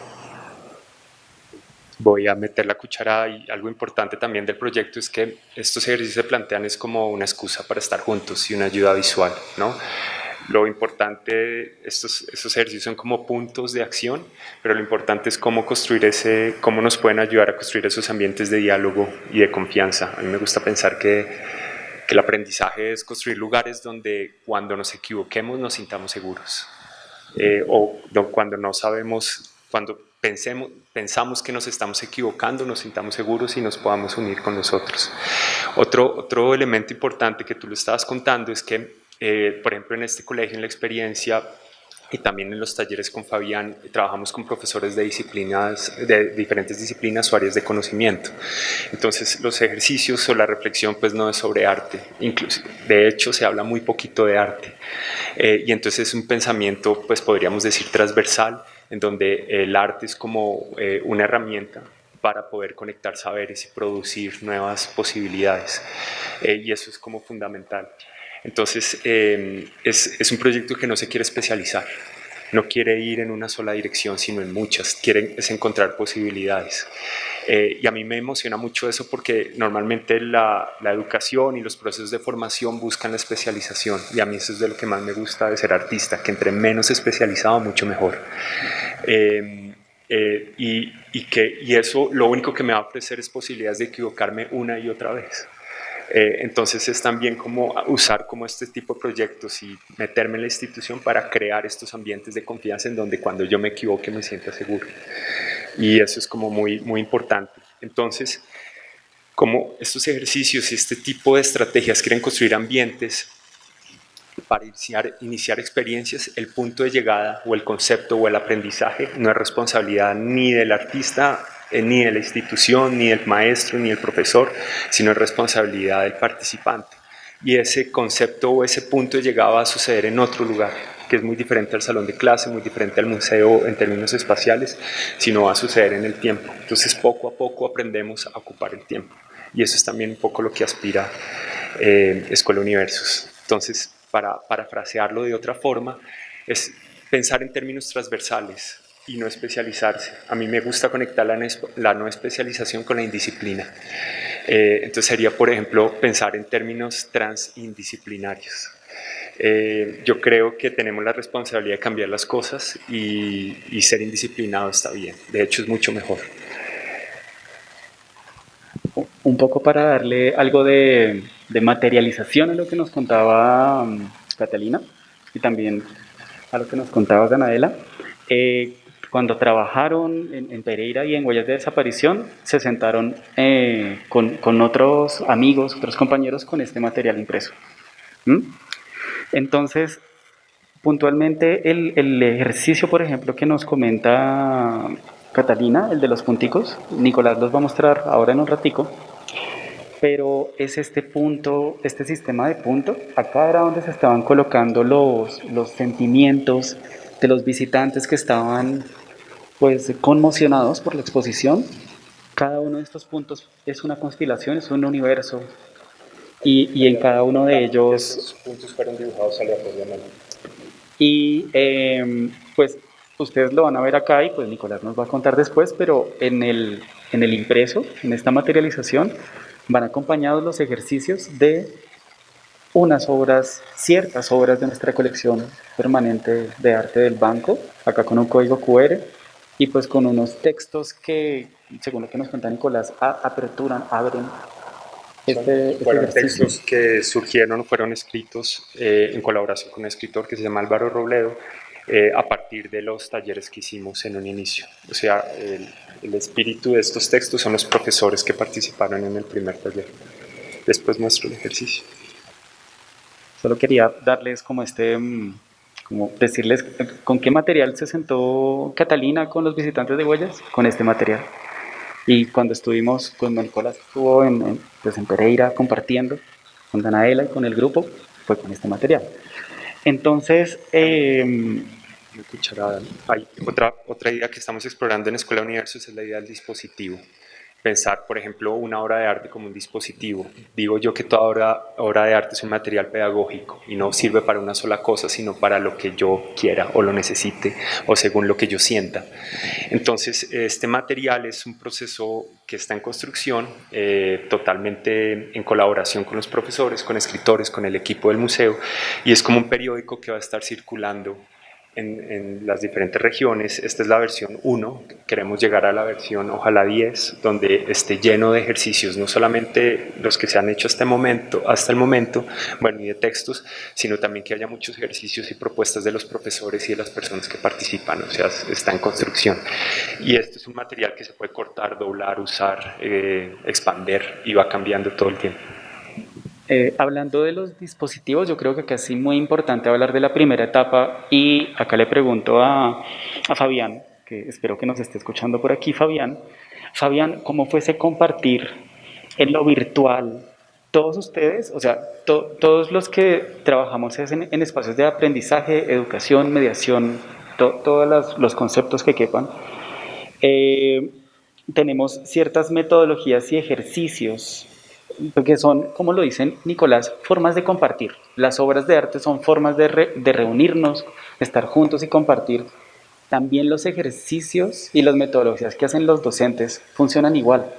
D: Voy a meter la cuchara y algo importante también del proyecto es que estos ejercicios se plantean es como una excusa para estar juntos y una ayuda visual, ¿no? Lo importante, estos ejercicios son como puntos de acción, pero lo importante es cómo construir cómo nos pueden ayudar a construir esos ambientes de diálogo y de confianza. A mí me gusta pensar que el aprendizaje es construir lugares donde cuando nos equivoquemos nos sintamos seguros. O cuando no sabemos, cuando pensamos que nos estamos equivocando, nos sintamos seguros y nos podamos unir con nosotros. Otro elemento importante que tú lo estabas contando es que, por ejemplo, en este colegio, en la experiencia, y también en los talleres con Fabián, trabajamos con profesores de diferentes disciplinas o áreas de conocimiento. Entonces, los ejercicios o la reflexión pues no es sobre arte, incluso, de hecho se habla muy poquito de arte. Y entonces es un pensamiento, pues podríamos decir, transversal, en donde el arte es como una herramienta para poder conectar saberes y producir nuevas posibilidades. Y eso es como fundamental. Entonces, es un proyecto que no se quiere especializar. no quiere ir en una sola dirección, sino en muchas, quiere es encontrar posibilidades. Y a mí me emociona mucho eso porque normalmente la educación y los procesos de formación buscan la especialización, y a mí eso es de lo que más me gusta de ser artista, que entre menos especializado, mucho mejor. Y eso lo único que me va a ofrecer es posibilidades de equivocarme una y otra vez. Entonces es también como usar como este tipo de proyectos y meterme en la institución para crear estos ambientes de confianza en donde cuando yo me equivoque me sienta seguro. Y eso es como muy, muy importante. Entonces, como estos ejercicios y este tipo de estrategias quieren construir ambientes para iniciar experiencias, el punto de llegada o el concepto o el aprendizaje no es responsabilidad ni del artista, ni de la institución, ni del maestro, ni del profesor, sino es responsabilidad del participante. Y ese concepto o ese punto de llegada va a suceder en otro lugar, que es muy diferente al salón de clase, muy diferente al museo en términos espaciales, sino va a suceder en el tiempo. Entonces, poco a poco aprendemos a ocupar el tiempo. Y eso es también un poco lo que aspira Escuela Universos. Entonces, para parafrasearlo de otra forma, es pensar en términos transversales y no especializarse. A mí me gusta conectar la no especialización con la indisciplina. Entonces sería, por ejemplo, pensar en términos transindisciplinarios. Yo creo que tenemos la responsabilidad de cambiar las cosas y ser indisciplinado está bien. De hecho, es mucho mejor.
A: Un poco para darle algo de materialización a lo que nos contaba Catalina y también a lo que nos contaba Ganaela. Cuando trabajaron en Pereira y en Huellas de Desaparición, se sentaron con otros amigos, otros compañeros con este material impreso. ¿Mm? Entonces, puntualmente, el ejercicio, por ejemplo, que nos comenta Catalina, el de los punticos, Nicolás los va a mostrar ahora en un ratico, pero es este punto, este sistema de punto, acá era donde se estaban colocando los sentimientos de los visitantes que estaban pues conmocionados por la exposición. Cada uno de estos puntos es una constelación, es un universo, y en cada uno de ellos...
D: Estos puntos fueron dibujados aleatoriamente.
A: Y pues ustedes lo van a ver acá y pues Nicolás nos va a contar después, pero en el impreso, en esta materialización, van acompañados los ejercicios de unas obras, ciertas obras de nuestra colección permanente de arte del banco, acá con un código QR y pues con unos textos que, según lo que nos cuenta Nicolás, aperturan, abren
D: Fueron
A: ejercicio.
D: textos que surgieron, fueron escritos en colaboración con un escritor que se llama Álvaro Robledo, a partir de los talleres que hicimos en un inicio. O sea, el espíritu de estos textos son los profesores que participaron en el primer taller. Después muestro el ejercicio.
A: Solo quería darles como como decirles con qué material se sentó Catalina con los visitantes de Huellas, con este material. Y cuando estuvimos, cuando Nicolás estuvo pues en Pereira compartiendo con Danaela y con el grupo, fue con este material. Entonces,
D: Una cucharada. Hay otra idea que estamos explorando en Escuela Universos, es la idea del dispositivo. Pensar, por ejemplo, una obra de arte como un dispositivo. Digo yo que toda obra de arte es un material pedagógico y no sirve para una sola cosa, sino para lo que yo quiera o lo necesite o según lo que yo sienta. Entonces, este material es un proceso que está en construcción, totalmente en colaboración con los profesores, con escritores, con el equipo del museo, y es como un periódico que va a estar circulando en las diferentes regiones. Esta es la versión 1, queremos llegar a la versión ojalá 10, donde esté lleno de ejercicios, no solamente los que se han hecho hasta el momento, bueno, y de textos, sino también que haya muchos ejercicios y propuestas de los profesores y de las personas que participan, o sea, está en construcción. Y esto es un material que se puede cortar, doblar, usar, expander y va cambiando todo el tiempo.
A: hablando de los dispositivos, yo creo que acá es muy importante hablar de la primera etapa y acá le pregunto a Fabián, que espero que nos esté escuchando por aquí, Fabián. Fabián, ¿cómo fue ese compartir en lo virtual? Todos ustedes, o sea, todos los que trabajamos en espacios de aprendizaje, educación, mediación, todos los conceptos que quepan, eh, tenemos ciertas metodologías y ejercicios porque son, como lo dice Nicolás, formas de compartir. Las obras de arte son formas de reunirnos, de estar juntos y compartir. También los ejercicios y las metodologías que hacen los docentes funcionan igual.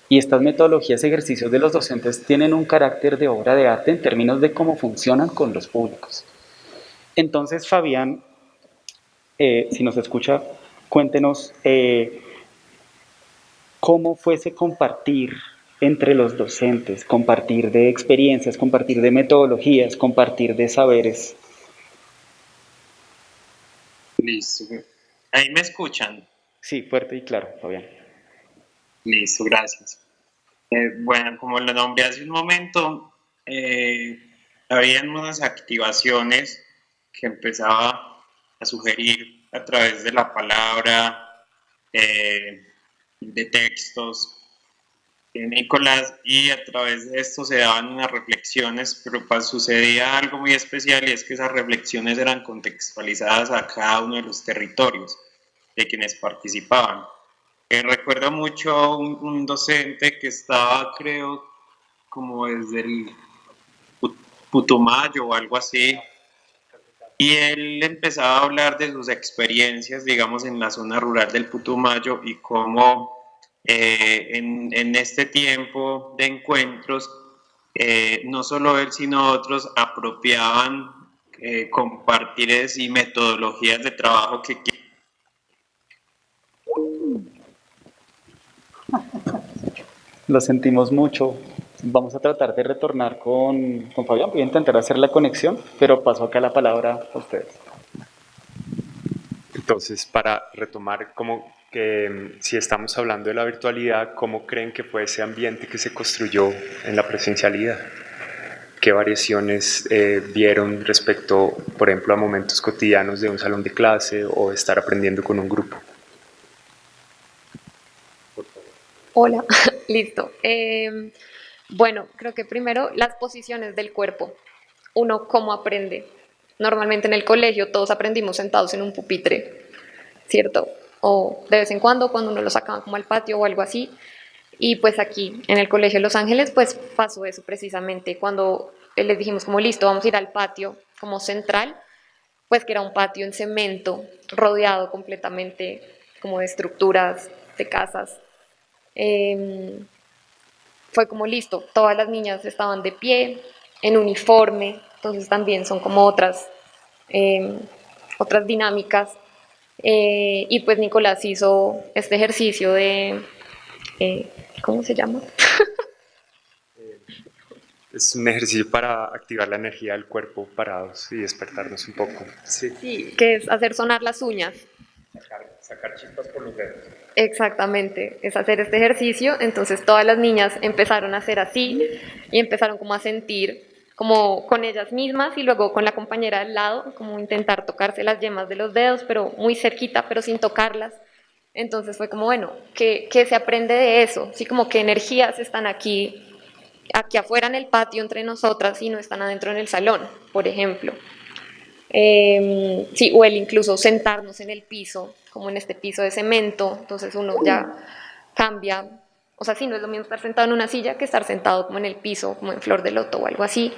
A: Y estas metodologías y ejercicios de los docentes tienen un carácter de obra de arte en términos de cómo funcionan con los públicos. Entonces, Fabián, si nos escucha, cuéntenos cómo fuese compartir entre los docentes, compartir de experiencias, compartir de metodologías, compartir de saberes.
E: Listo. Ahí me escuchan.
A: Sí, fuerte y claro, Fabián.
E: Listo, gracias. Bueno, como lo nombré hace un momento, habían unas activaciones que empezaba a sugerir a través de la palabra, de textos de Nicolás, y a través de esto se daban unas reflexiones, pero sucedía algo muy especial, y es que esas reflexiones eran contextualizadas a cada uno de los territorios de quienes participaban. Recuerdo mucho un docente que estaba, creo, como desde el Putumayo o algo así, y él empezaba a hablar de sus experiencias, digamos, en la zona rural del Putumayo, y cómo en este tiempo de encuentros, no solo él, sino otros apropiaban compartires y metodologías de trabajo que
A: Lo sentimos mucho. Vamos a tratar de retornar con Fabián. Voy a intentar hacer la conexión, pero paso acá la palabra a ustedes.
D: Entonces, para retomar, como que si estamos hablando de la virtualidad, ¿cómo creen que fue ese ambiente que se construyó en la presencialidad? ¿Qué variaciones vieron respecto, por ejemplo, a momentos cotidianos de un salón de clase o estar aprendiendo con un grupo?
C: Hola, listo. Bueno, creo que primero las posiciones del cuerpo. Uno, ¿cómo aprende? Normalmente en el colegio todos aprendimos sentados en un pupitre, ¿cierto? O de vez en cuando, cuando uno lo sacaban como al patio o algo así. Y pues aquí, en el Colegio de Los Ángeles, pues pasó eso precisamente. Cuando les dijimos como listo, vamos a ir al patio como central, pues que era un patio en cemento, rodeado completamente como de estructuras, de casas. Eh, Fue como listo, todas las niñas estaban de pie, en uniforme, entonces también son como eh, otras dinámicas. Y pues Nicolás hizo este ejercicio de, ¿cómo se llama?
D: Es un ejercicio para activar la energía del cuerpo parados y despertarnos un poco. Sí.
C: Sí, que es hacer sonar las uñas.
D: Sacar chispas por los dedos.
C: Exactamente, es hacer este ejercicio. Entonces todas las niñas empezaron a hacer así y empezaron como a sentir como con ellas mismas y luego con la compañera al lado, como intentar tocarse las yemas de los dedos, pero muy cerquita, pero sin tocarlas. Entonces fue como, bueno, ¿qué se aprende de eso? Sí, como qué energías están aquí afuera en el patio entre nosotras y no están adentro en el salón, por ejemplo. Sí, o el incluso sentarnos en el piso, como en este piso de cemento, entonces uno ya cambia, o sea, sí, no es lo mismo estar sentado en una silla que estar sentado como en el piso, como en flor de loto o algo así.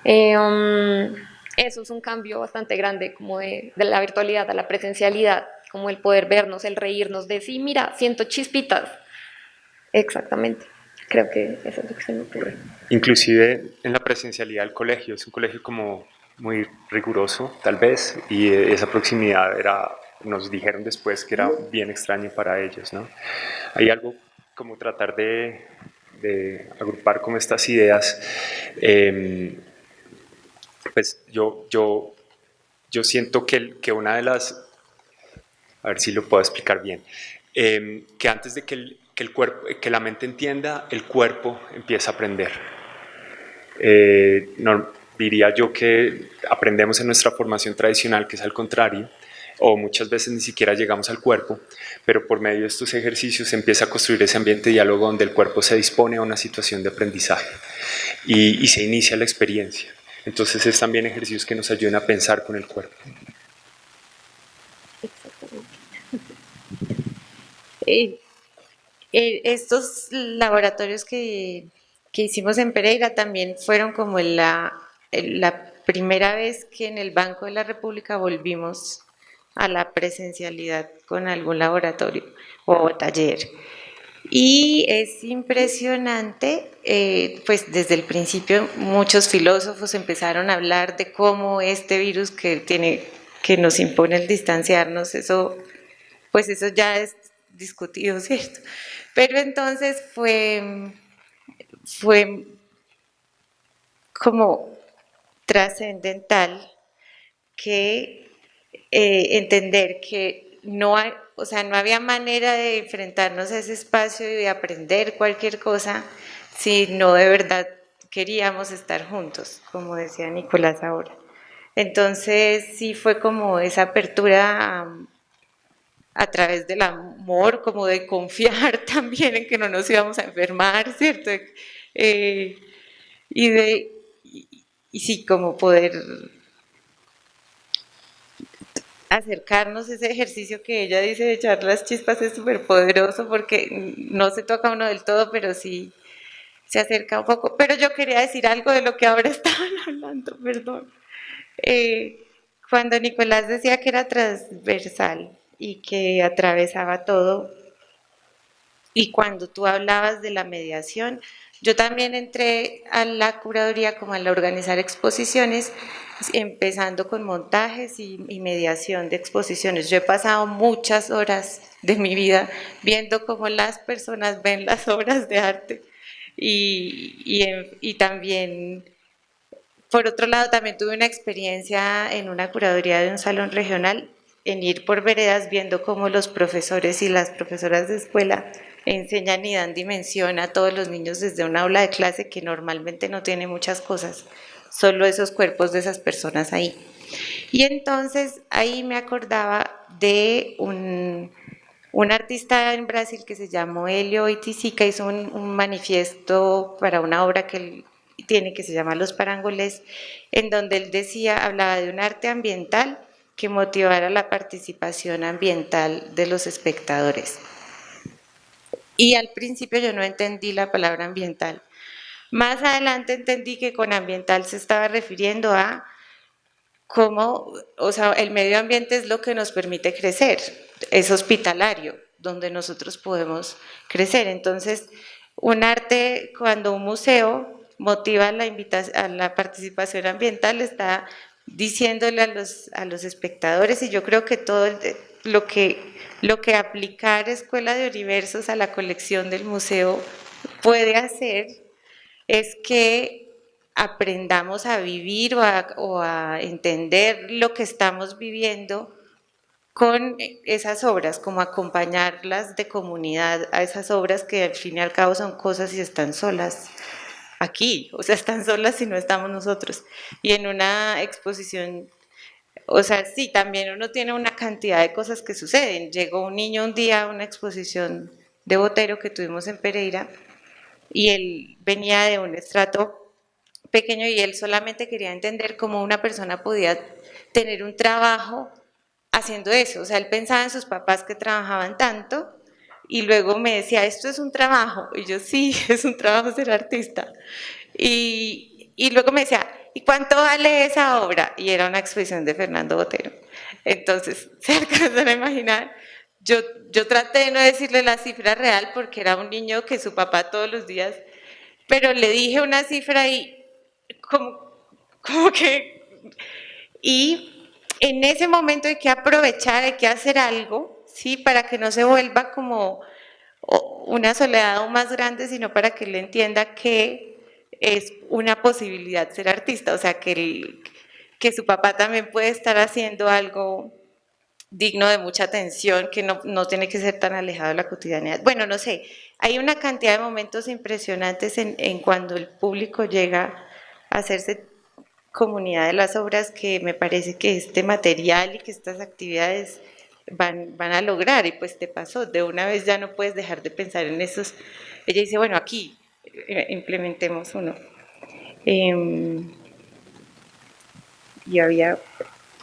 C: Eso es un cambio bastante grande, como de la virtualidad a la presencialidad, como el poder vernos, el reírnos de, sí, mira, siento chispitas. Exactamente, creo que eso es lo que se me ocurre.
D: Inclusive en la presencialidad del colegio, es un colegio como muy riguroso tal vez, y esa proximidad era, nos dijeron después que era bien extraño para ellos, ¿no? Hay algo como tratar de agrupar como estas ideas. Pues yo siento que una de las, a ver si lo puedo explicar bien, que antes de que el cuerpo, que la mente entienda, el cuerpo empieza a aprender. No, diría yo que aprendemos en nuestra formación tradicional, que es al contrario, o muchas veces ni siquiera llegamos al cuerpo, pero por medio de estos ejercicios se empieza a construir ese ambiente de diálogo donde el cuerpo se dispone a una situación de aprendizaje y se inicia la experiencia. Entonces es también ejercicios que nos ayudan a pensar con el cuerpo.
B: Estos laboratorios que que hicimos en Pereira también fueron como la primera vez que en el Banco de la República volvimos a la presencialidad con algún laboratorio o taller. Y es impresionante, pues desde el principio muchos filósofos empezaron a hablar de cómo este virus que nos impone el distanciarnos, pues eso ya es discutido, ¿cierto? Pero entonces fue como trascendental que entender que no hay, o sea, no había manera de enfrentarnos a ese espacio y de aprender cualquier cosa si no de verdad queríamos estar juntos, como decía Nicolás ahora. Entonces sí fue como esa apertura a través del amor, como de confiar también en que no nos íbamos a enfermar, ¿cierto? Eh, y de y sí, como poder acercarnos a ese ejercicio que ella dice de echar las chispas es súper poderoso porque no se toca uno del todo, pero sí se acerca un poco. Pero yo quería decir algo de lo que ahora estaban hablando, perdón. Cuando Nicolás decía que era transversal y que atravesaba todo, y cuando tú hablabas de la mediación, yo también entré a la curaduría como a la organizar exposiciones, empezando con montajes y mediación de exposiciones. Yo he pasado muchas horas de mi vida viendo cómo las personas ven las obras de arte y también, por otro lado, también tuve una experiencia en una curaduría de un salón regional en ir por veredas viendo cómo los profesores y las profesoras de escuela enseñan y dan dimensión a todos los niños desde un aula de clase que normalmente no tiene muchas cosas, solo esos cuerpos de esas personas ahí. Y entonces ahí me acordaba de un artista en Brasil que se llamó Helio Oiticica, hizo un manifiesto para una obra que él tiene que se llama Los Parangolés, en donde él decía, hablaba de un arte ambiental que motivara la participación ambiental de los espectadores. Y al principio yo no entendí la palabra ambiental. Más adelante entendí que con ambiental se estaba refiriendo a cómo, o sea, el medio ambiente es lo que nos permite crecer, es hospitalario, donde nosotros podemos crecer. Entonces, un arte, cuando un museo motiva a la participación ambiental, está diciéndole a los espectadores, y yo creo que todo lo que aplicar Escuela de Universos a la colección del museo puede hacer es que aprendamos a vivir o a entender lo que estamos viviendo con esas obras, como acompañarlas de comunidad a esas obras que al fin y al cabo son cosas y están solas aquí, o sea, están solas si no estamos nosotros. Y en una exposición, o sea, sí, también uno tiene una cantidad de cosas que suceden. Llegó un niño un día a una exposición de Botero que tuvimos en Pereira y él venía de un estrato pequeño y él solamente quería entender cómo una persona podía tener un trabajo haciendo eso. O sea, él pensaba en sus papás que trabajaban tanto y luego me decía, esto es un trabajo. Y yo, sí, es un trabajo ser artista. Y luego me decía, ¿y cuánto vale esa obra? Y era una exposición de Fernando Botero. Entonces, se alcanzan a imaginar. Yo traté de no decirle la cifra real porque era un niño que su papá todos los días, pero le dije una cifra y como que... Y en ese momento hay que aprovechar, hay que hacer algo, ¿sí? Para que no se vuelva como una soledad aún más grande, sino para que él entienda que es una posibilidad ser artista, o sea, que su papá también puede estar haciendo algo digno de mucha atención, que no tiene que ser tan alejado de la cotidianidad. Bueno, no sé, hay una cantidad de momentos impresionantes en cuando el público llega a hacerse comunidad de las obras que me parece que este material y que estas actividades van a lograr, y pues te pasó, de una vez ya no puedes dejar de pensar en esos. Ella dice, bueno, aquí implementemos uno. Y había,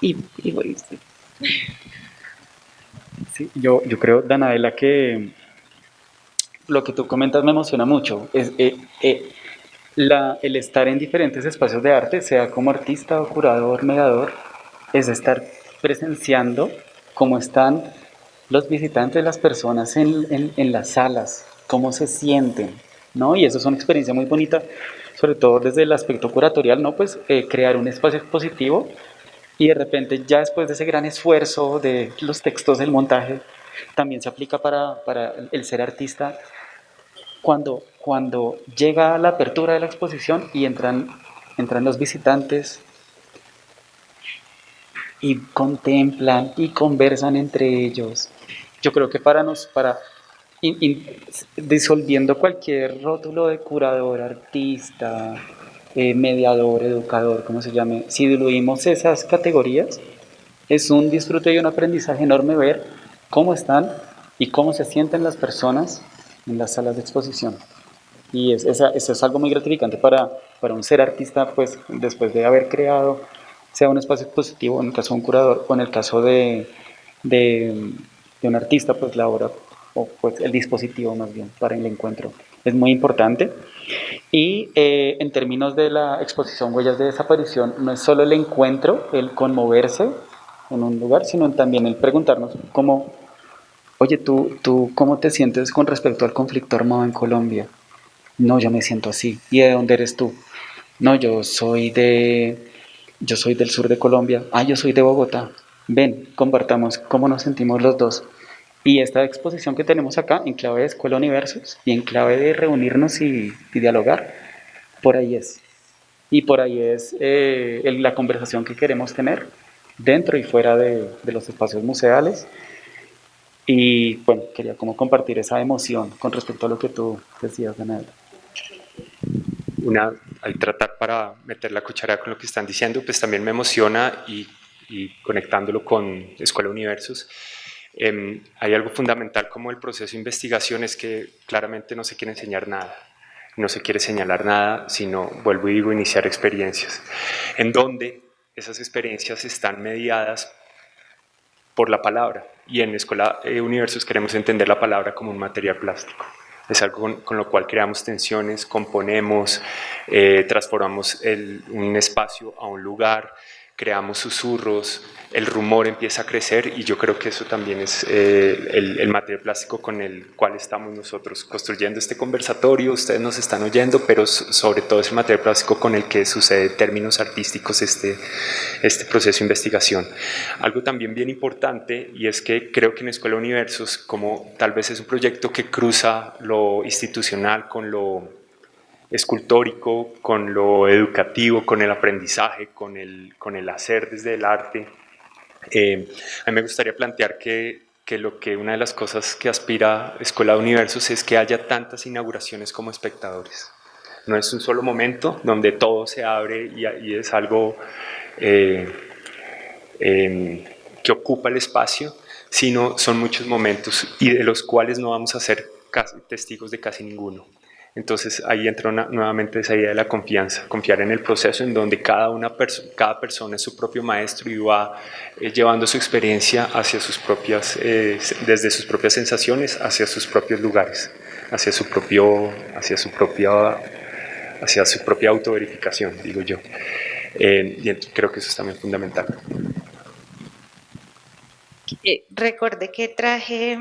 B: y voy, sí.
A: Sí, yo creo, Danadela, que lo que tú comentas me emociona mucho. El estar en diferentes espacios de arte, sea como artista o curador, mediador, es estar presenciando cómo están los visitantes, las personas en las salas, cómo se sienten, ¿no? Y eso es una experiencia muy bonita, sobre todo desde el aspecto curatorial, ¿no? Pues crear un espacio expositivo y de repente ya después de ese gran esfuerzo de los textos, del montaje, también se aplica para el ser artista cuando llega la apertura de la exposición y entran los visitantes y contemplan y conversan entre ellos. Yo creo que para disolviendo cualquier rótulo de curador, artista, mediador, educador, como se llame, si diluimos esas categorías, es un disfrute y un aprendizaje enorme ver cómo están y cómo se sienten las personas en las salas de exposición. Y eso es algo muy gratificante para un ser artista, pues después de haber creado, sea un espacio expositivo, en el caso de un curador, o en el caso de, de un artista, pues la obra, o pues el dispositivo más bien, para el encuentro. Es muy importante. Y en términos de la exposición Huellas de Desaparición, no es solo el encuentro, el conmoverse en un lugar, sino también el preguntarnos cómo, oye, tú ¿cómo te sientes con respecto al conflicto armado en Colombia? No, yo me siento así. ¿Y de dónde eres tú? No, yo soy del sur de Colombia. Ah, yo soy de Bogotá. Ven, compartamos cómo nos sentimos los dos. Y esta exposición que tenemos acá, en clave de Escuela Universos y en clave de reunirnos y dialogar, por ahí es. Y por ahí es la conversación que queremos tener dentro y fuera de los espacios museales. Y bueno, quería como compartir esa emoción con respecto a lo que tú decías, Daniel.
D: Al tratar para meter la cuchara con lo que están diciendo, pues también me emociona y conectándolo con Escuela Universos, hay algo fundamental como el proceso de investigación, es que claramente no se quiere enseñar nada, no se quiere señalar nada, sino, vuelvo y digo, iniciar experiencias, en donde esas experiencias están mediadas por la palabra, y en Escuela Universos queremos entender la palabra como un material plástico. Es algo con lo cual creamos tensiones, componemos, transformamos un espacio a un lugar, creamos susurros, el rumor empieza a crecer, y yo creo que eso también es el material plástico con el cual estamos nosotros construyendo este conversatorio. Ustedes nos están oyendo, pero sobre todo es el material plástico con el que sucede en términos artísticos este proceso de investigación. Algo también bien importante, y es que creo que en Escuela Universos, como tal vez es un proyecto que cruza lo institucional con lo escultórico, con lo educativo, con el aprendizaje, con el hacer desde el arte, a mí me gustaría plantear que una de las cosas que aspira Escuela de Universos es que haya tantas inauguraciones como espectadores. No es un solo momento donde todo se abre y es algo que ocupa el espacio, sino son muchos momentos y de los cuales no vamos a ser testigos de casi ninguno. Entonces ahí entra nuevamente esa idea de la confianza, confiar en el proceso en donde cada persona es su propio maestro y va llevando su experiencia hacia desde sus propias sensaciones hacia sus propios lugares, hacia su propia autoverificación, digo yo. Y creo que eso es también fundamental.
B: Recordé que traje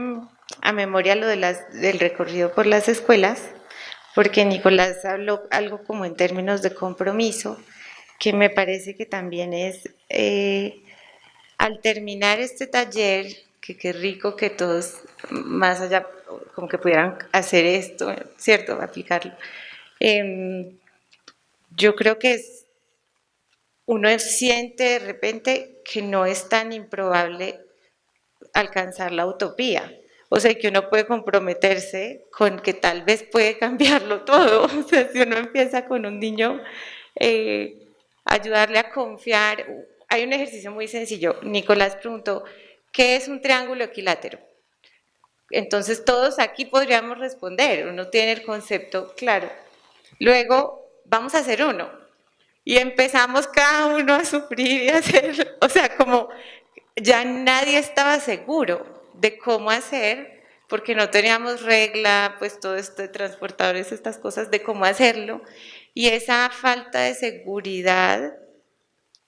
B: a memoria lo del recorrido por las escuelas, porque Nicolás habló algo como en términos de compromiso, que me parece que también es, al terminar este taller, que qué rico que todos, más allá, como que pudieran hacer esto, ¿cierto?, aplicarlo. Yo creo que uno siente de repente que no es tan improbable alcanzar la utopía. O sea, que uno puede comprometerse con que tal vez puede cambiarlo todo. O sea, si uno empieza con un niño, ayudarle a confiar. Hay un ejercicio muy sencillo. Nicolás preguntó, ¿qué es un triángulo equilátero? Entonces todos aquí podríamos responder, uno tiene el concepto claro. Luego vamos a hacer uno. Y empezamos cada uno a sufrir y a hacer, o sea, como ya nadie estaba seguro de cómo hacer, porque no teníamos regla, pues todo esto de transportadores, estas cosas, de cómo hacerlo. y esa falta de seguridad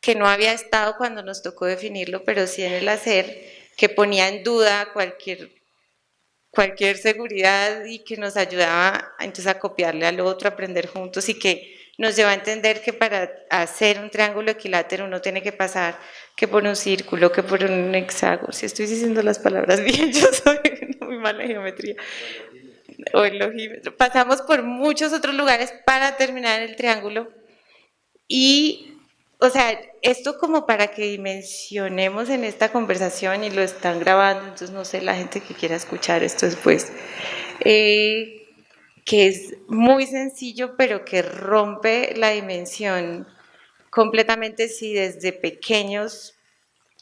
B: que no había estado cuando nos tocó definirlo, pero sí en el hacer, que ponía en duda cualquier seguridad y que nos ayudaba entonces a copiarle al otro, a aprender juntos y que nos lleva a entender que para hacer un triángulo equilátero uno tiene que pasar que por un círculo, que por un hexágono. Si estoy diciendo las palabras bien, yo soy muy mala en geometría. O el logímetro. Pasamos por muchos otros lugares para terminar el triángulo y, o sea, esto como para que dimensionemos en esta conversación y lo están grabando, entonces no sé, la gente que quiera escuchar esto después, que es muy sencillo, pero que rompe la dimensión completamente si desde pequeños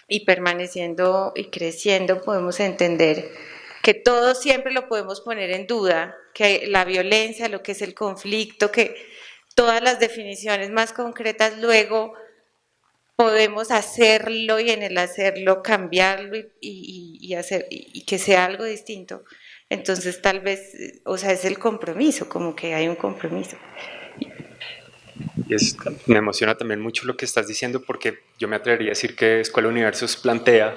B: y permaneciendo y creciendo podemos entender que todo siempre lo podemos poner en duda, que la violencia, lo que es el conflicto, que todas las definiciones más concretas luego podemos hacerlo y en el hacerlo cambiarlo y que sea algo distinto. Entonces tal vez, o sea, es el compromiso, como que hay un compromiso.
D: Me emociona también mucho lo que estás diciendo porque yo me atrevería a decir que Escuela Universos plantea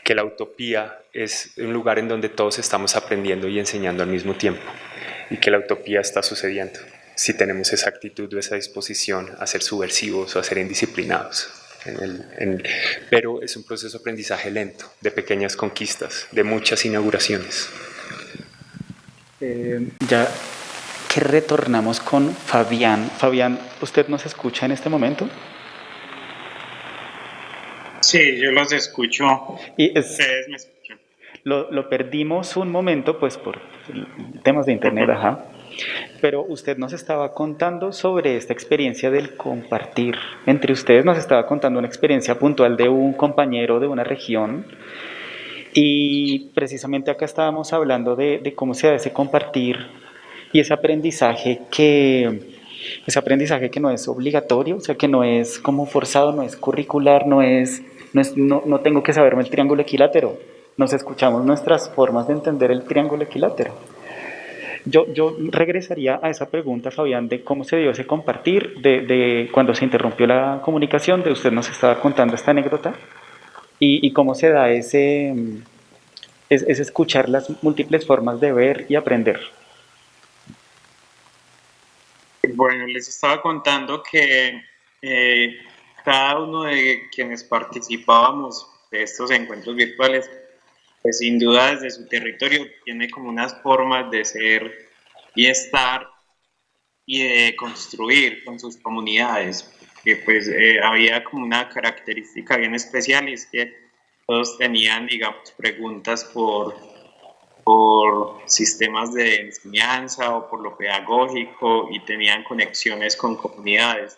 D: que la utopía es un lugar en donde todos estamos aprendiendo y enseñando al mismo tiempo y que la utopía está sucediendo si tenemos esa actitud o esa disposición a ser subversivos o a ser indisciplinados. Pero es un proceso de aprendizaje lento, de pequeñas conquistas, de muchas inauguraciones.
A: Ya que retornamos con Fabián. Fabián, ¿usted nos escucha en este momento?
E: Sí, yo los escucho. Ustedes me escuchan.
A: Lo perdimos un momento, pues por temas de internet, ajá. Pero usted nos estaba contando sobre esta experiencia del compartir entre ustedes, nos estaba contando una experiencia puntual de un compañero de una región y precisamente acá estábamos hablando de cómo se da ese compartir y ese aprendizaje que no es obligatorio, o sea, que no es como forzado, no es curricular, no tengo que saberme el triángulo equilátero, nos escuchamos nuestras formas de entender el triángulo equilátero. Yo regresaría a esa pregunta, Fabián, de cómo se dio ese compartir, de cuando se interrumpió la comunicación, de usted nos estaba contando esta anécdota, y cómo se da ese escuchar las múltiples formas de ver y aprender.
E: Bueno, les estaba contando que cada uno de quienes participábamos de estos encuentros virtuales, pues sin duda desde su territorio tiene como unas formas de ser y estar y de construir con sus comunidades, que pues había como una característica bien especial y es que todos tenían, digamos, preguntas por sistemas de enseñanza o por lo pedagógico y tenían conexiones con comunidades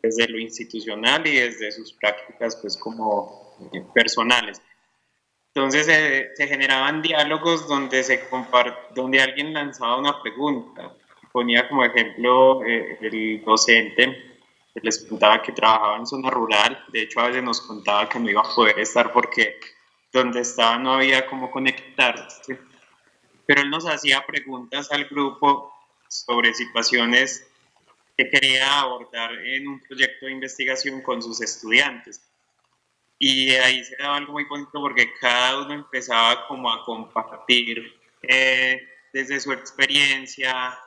E: desde lo institucional y desde sus prácticas pues como personales. Entonces se generaban diálogos donde donde alguien lanzaba una pregunta, ponía como ejemplo el docente que les contaba que trabajaba en zona rural, de hecho a veces nos contaba que no iba a poder estar porque donde estaba no había cómo conectarse, pero él nos hacía preguntas al grupo sobre situaciones que quería abordar en un proyecto de investigación con sus estudiantes. Y ahí se daba algo muy bonito porque cada uno empezaba como a compartir desde su experiencia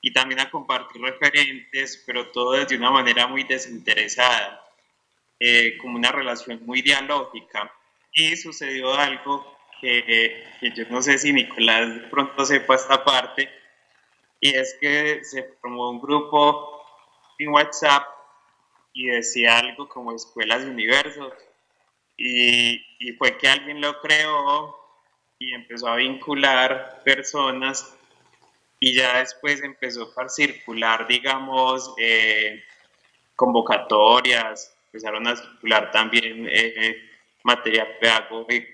E: y también a compartir referentes, pero todo desde una manera muy desinteresada, como una relación muy dialógica. Y sucedió algo que yo no sé si Nicolás de pronto sepa esta parte, y es que se formó un grupo en WhatsApp y decía algo como escuelas de universos, y fue que alguien lo creó y empezó a vincular personas y ya después empezó a circular, digamos, convocatorias, empezaron a circular también material pedagógico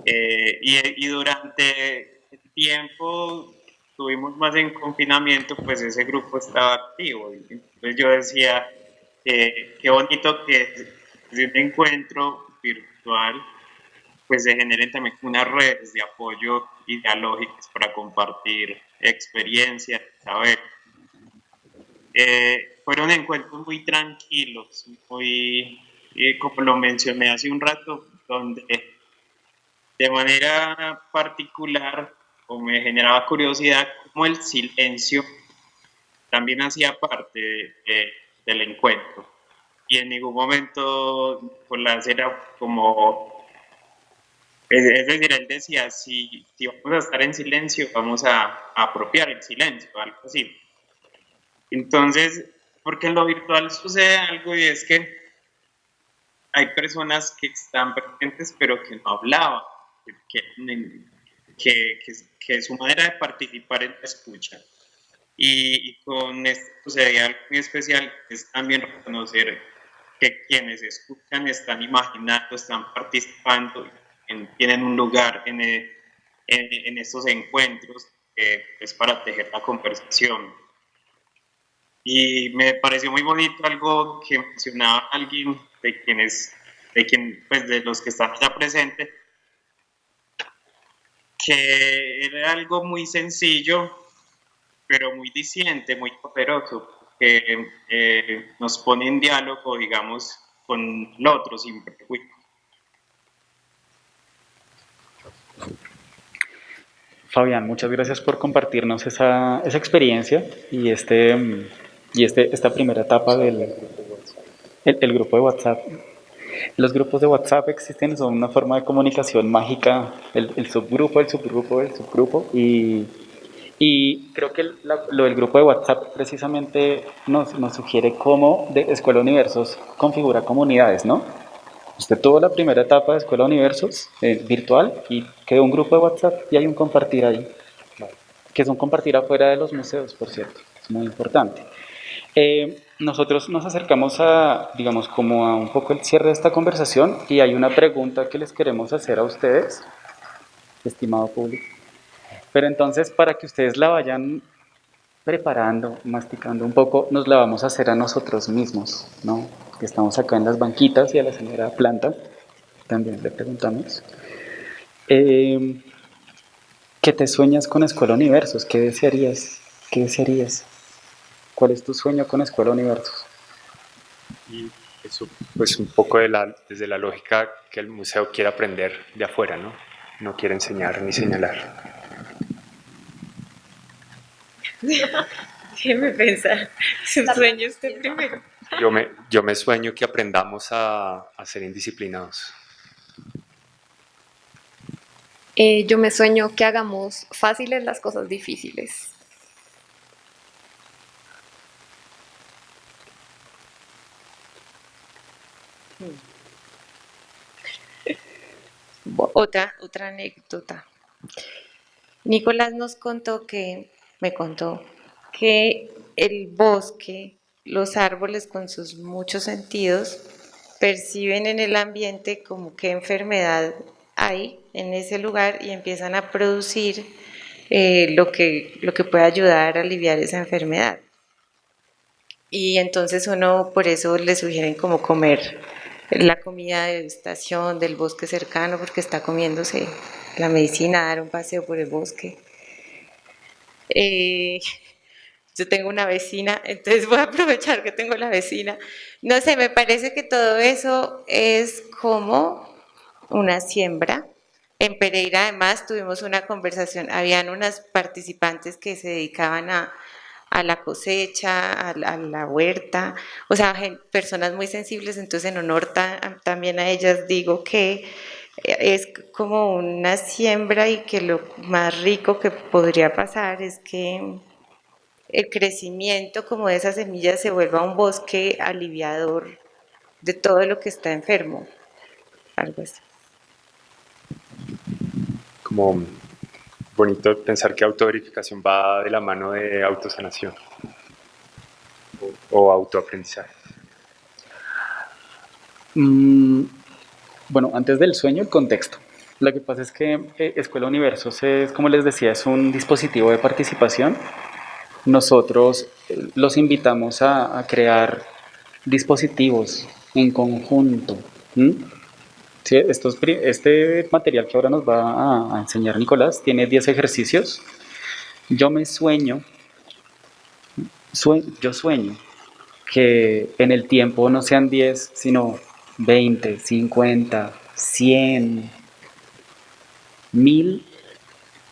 E: y durante el tiempo estuvimos más en confinamiento, pues ese grupo estaba activo. Entonces yo decía, qué bonito que de un encuentro virtual pues se generen también unas redes de apoyo ideológicas para compartir experiencias, saber. Fueron encuentros muy tranquilos, muy, como lo mencioné hace un rato, donde de manera particular o me generaba curiosidad cómo el silencio también hacía parte del encuentro. Y en ningún momento Nicolás era como, es decir, él decía, si vamos a estar en silencio, vamos a apropiar el silencio, algo así. Entonces, porque en lo virtual sucede algo y es que hay personas que están presentes pero que no hablaban, que, que, que su manera de participar es la escucha. Y con esto sucedía algo muy especial, es también reconocer que quienes escuchan están imaginando, están participando, tienen un lugar en estos encuentros es para tejer la conversación. Y me pareció muy bonito algo que mencionaba alguien pues de los que están allá presentes, que era algo muy sencillo, pero muy diciente, muy poderoso, que nos pone en diálogo, digamos, con el otro sin prejuicio.
A: Fabián, muchas gracias por compartirnos esa experiencia y esta primera etapa del el grupo de WhatsApp. Los grupos de WhatsApp existen, son una forma de comunicación mágica, el subgrupo, el subgrupo, el subgrupo, y creo que lo del grupo de WhatsApp precisamente nos sugiere cómo de Escuela Universos configura comunidades, ¿no? Usted tuvo la primera etapa de Escuela Universos virtual y creó un grupo de WhatsApp y hay un compartir ahí, que es un compartir afuera de los museos, por cierto, es muy importante. Nosotros nos acercamos a, digamos, como a un poco el cierre de esta conversación y hay una pregunta que les queremos hacer a ustedes, estimado público. Pero entonces, para que ustedes la vayan preparando, masticando un poco, nos la vamos a hacer a nosotros mismos, ¿no? Que estamos acá en las banquitas y a la señora Planta también le preguntamos. ¿Qué te sueñas con Escuela Universos? ¿Qué desearías? ¿Qué desearías? ¿Cuál es tu sueño con Escuela Universos?
D: Y eso, pues un poco desde la lógica que el museo quiere aprender de afuera, ¿no? No quiere enseñar ni señalar.
B: Déjeme pensar, su sueño usted primero.
D: Yo me sueño que aprendamos a ser indisciplinados.
C: Yo me sueño que hagamos fáciles las cosas difíciles.
B: Otra anécdota. Nicolás me contó que el bosque, los árboles con sus muchos sentidos, perciben en el ambiente como qué enfermedad hay en ese lugar y empiezan a producir lo que puede ayudar a aliviar esa enfermedad. Y entonces uno por eso le sugieren como comer la comida de estación del bosque cercano porque está comiéndose la medicina, dar un paseo por el bosque. Yo tengo una vecina, entonces voy a aprovechar que tengo la vecina. No sé, me parece que todo eso es como una siembra. En Pereira además tuvimos una conversación, habían unas participantes que se dedicaban a la cosecha, a la huerta, o sea, personas muy sensibles, entonces en honor también a ellas digo que es como una siembra y que lo más rico que podría pasar es que el crecimiento como de esas semillas se vuelva un bosque aliviador de todo lo que está enfermo, algo así.
D: Como bonito pensar que autoverificación va de la mano de autosanación o autoaprendizaje.
A: Bueno, antes del sueño, el contexto. Lo que pasa es que Escuela Universos es, como les decía, es un dispositivo de participación. Nosotros los invitamos a crear dispositivos en conjunto. Sí, este material que ahora nos va a enseñar Nicolás tiene 10 ejercicios. Yo me yo sueño que en el tiempo no sean 10 sino 20, 50, 100, 1000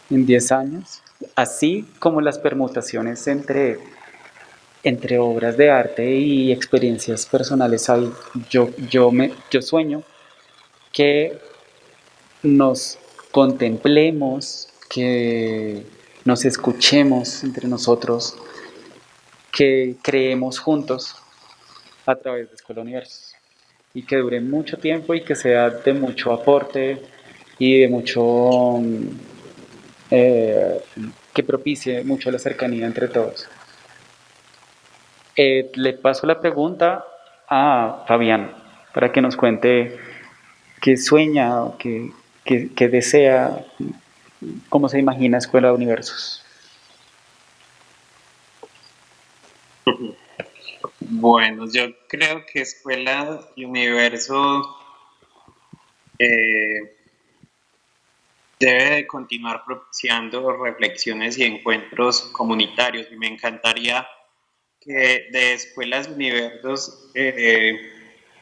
A: en 10 años, así como las permutaciones entre obras de arte y experiencias personales hay. Yo sueño que nos contemplemos, que nos escuchemos entre nosotros, que creemos juntos a través de Escuela Universos y que dure mucho tiempo y que sea de mucho aporte y de mucho eh, que propicie mucho la cercanía entre todos. Le paso la pregunta a Fabián para que nos cuente qué sueña, qué desea, cómo se imagina Escuela de Universos.
E: Bueno, yo creo que Escuela y Universo eh, debe de continuar propiciando reflexiones y encuentros comunitarios y me encantaría que de escuelas y universos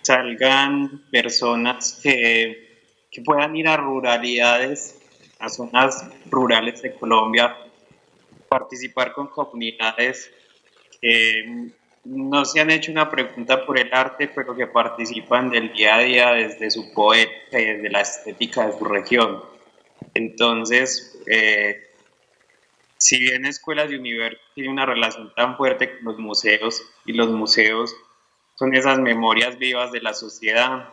E: salgan personas que puedan ir a ruralidades, a zonas rurales de Colombia, participar con comunidades que no se han hecho una pregunta por el arte, pero que participan del día a día desde su poética y desde la estética de su región. Entonces, si bien Escuelas de Universo tiene una relación tan fuerte con los museos y los museos son esas memorias vivas de la sociedad,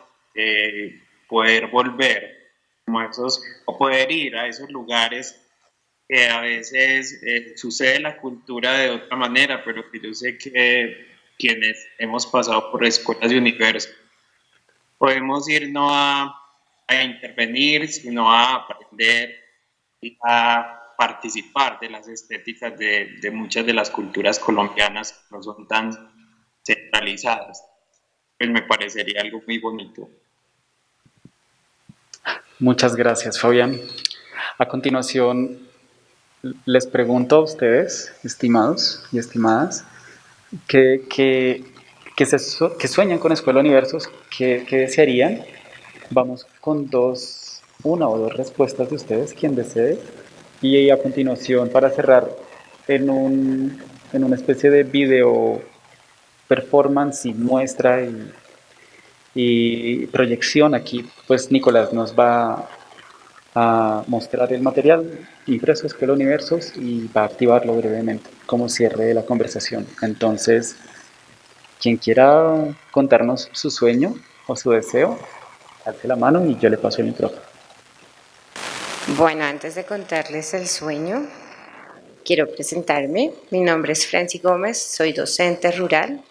E: poder volver como esos, o poder ir a esos lugares que a veces sucede la cultura de otra manera, pero que yo sé que quienes hemos pasado por escuelas de universo podemos ir no a intervenir, sino a aprender y a participar de las estéticas de muchas de las culturas colombianas que no son tan centralizadas. Pues me parecería algo muy bonito.
A: Muchas gracias, Fabián. A continuación, les pregunto a ustedes, estimados y estimadas, que sueñan con Escuela Universos, que desearían. Vamos con una o dos respuestas de ustedes, quien desee. Y a continuación, para cerrar, en una especie de video performance y muestra y proyección aquí, pues Nicolás nos va a mostrar el material impreso de Escuela Universos y va a activarlo brevemente como cierre de la conversación. Entonces, quien quiera contarnos su sueño o su deseo, alce la mano y yo le paso el micrófono.
B: Bueno, antes de contarles el sueño, quiero presentarme. Mi nombre es Franci Gómez, soy docente rural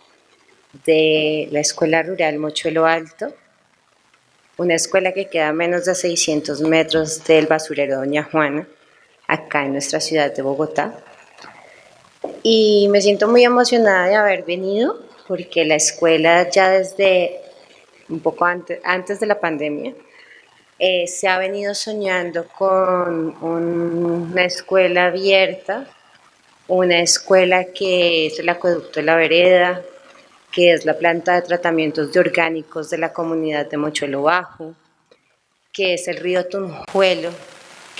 B: de la Escuela Rural Mochuelo Alto, una escuela que queda a menos de 600 metros del basurero Doña Juana, acá en nuestra ciudad de Bogotá. Y me siento muy emocionada de haber venido porque la escuela ya desde un poco antes de la pandemia se ha venido soñando con una escuela abierta, una escuela que es el acueducto de la vereda, que es la planta de tratamientos de orgánicos de la comunidad de Mochuelo Bajo, que es el río Tunjuelo,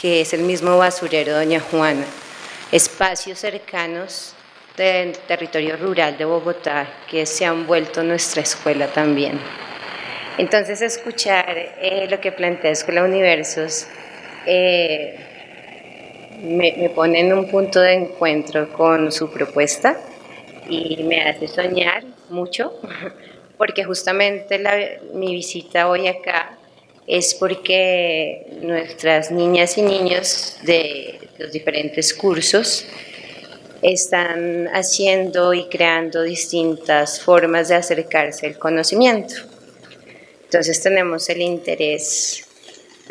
B: que es el mismo basurero Doña Juana, espacios cercanos del territorio rural de Bogotá que se han vuelto nuestra escuela también. Entonces, escuchar lo que plantea Escuela Universos me pone en un punto de encuentro con su propuesta y me hace soñar mucho, porque justamente mi visita hoy acá es porque nuestras niñas y niños de los diferentes cursos están haciendo y creando distintas formas de acercarse al conocimiento. Entonces tenemos el interés.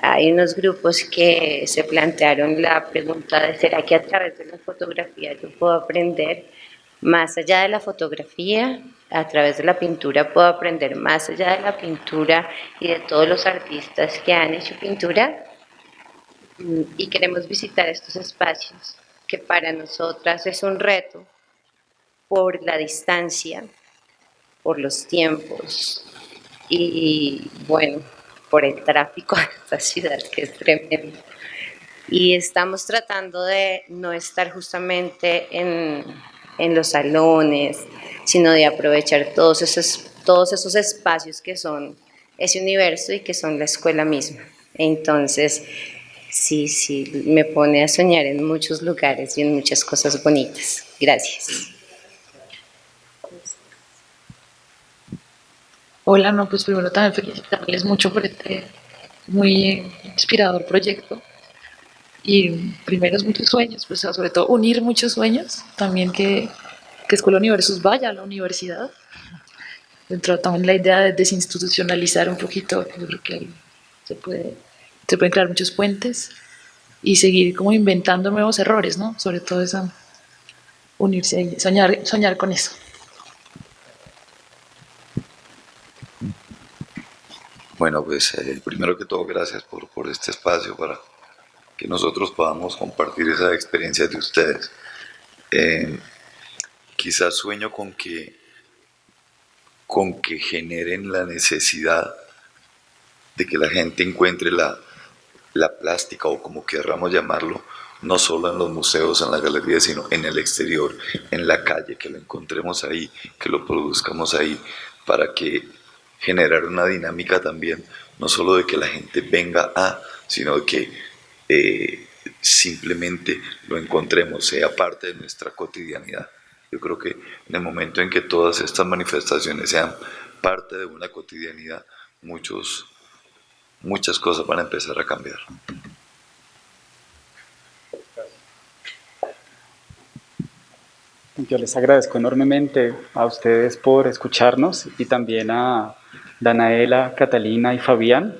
B: Hay unos grupos que se plantearon la pregunta de ¿será que a través de la fotografía yo puedo aprender?
F: Más allá de la fotografía, a través de la pintura puedo aprender más allá de la pintura y de todos los artistas que han hecho pintura. Y queremos visitar estos espacios que para nosotras es un reto por la distancia, por los tiempos y bueno, por el tráfico de esta ciudad que es tremendo. Y estamos tratando de no estar justamente en los salones, sino de aprovechar todos esos espacios que son ese universo y que son la escuela misma. Entonces, sí, sí, me pone a soñar en muchos lugares y en muchas cosas bonitas. Gracias.
G: Hola, no, pues primero también felicitarles mucho por este muy inspirador proyecto. Y primero es muchos sueños, pues sobre todo unir muchos sueños, también que Escuela Universos vaya a la universidad. Dentro también la idea de desinstitucionalizar un poquito, yo creo que ahí se, puede, se pueden crear muchos puentes y seguir como inventando nuevos errores, ¿no? Sobre todo esa unirse ahí, soñar con eso.
H: Bueno, pues primero que todo, gracias por este espacio para que nosotros podamos compartir esa experiencia de ustedes. Eh, Quizás sueño con que generen la necesidad de que la gente encuentre la plástica o como querramos llamarlo, no solo en los museos, en las galerías, sino en el exterior, en la calle, que lo encontremos ahí, que lo produzcamos ahí, para que generar una dinámica también, no solo de que la gente venga a, sino de que simplemente lo encontremos, sea parte de nuestra cotidianidad. Yo creo que en el momento en que todas estas manifestaciones sean parte de una cotidianidad, muchas cosas van a empezar a cambiar.
A: Yo les agradezco enormemente a ustedes por escucharnos y también a Danaela, Catalina y Fabián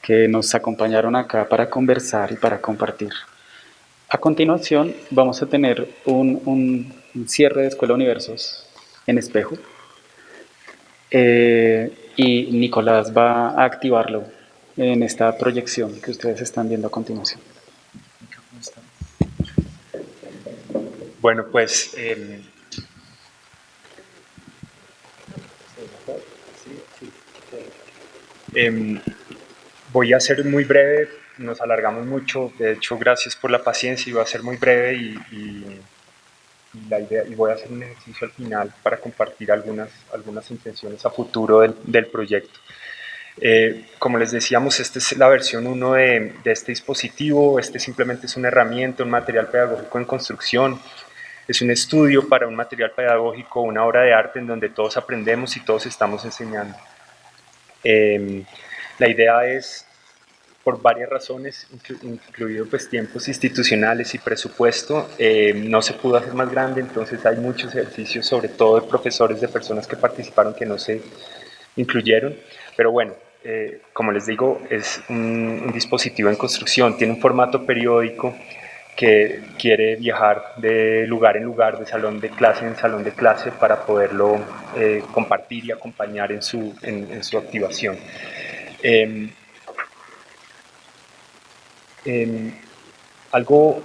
A: que nos acompañaron acá para conversar y para compartir. A continuación vamos a tener un cierre de Escuela Universos en espejo y Nicolás va a activarlo en esta proyección que ustedes están viendo a continuación.
D: Bueno, pues voy a ser muy breve, nos alargamos mucho, de hecho gracias por la paciencia y voy a ser muy breve y la idea, y voy a hacer un ejercicio al final para compartir algunas intenciones a futuro del proyecto. Como les decíamos, esta es la versión 1 de este dispositivo. Este simplemente es una herramienta, un material pedagógico en construcción. Es un estudio para un material pedagógico, una obra de arte en donde todos aprendemos y todos estamos enseñando. La idea es, por varias razones, incluido pues tiempos institucionales y presupuesto, no se pudo hacer más grande, entonces hay muchos ejercicios, sobre todo de profesores, de personas que participaron que no se incluyeron, pero bueno, como les digo, es un dispositivo en construcción, tiene un formato periódico que quiere viajar de lugar en lugar, de salón de clase en salón de clase, para poderlo compartir y acompañar en su activación. Algo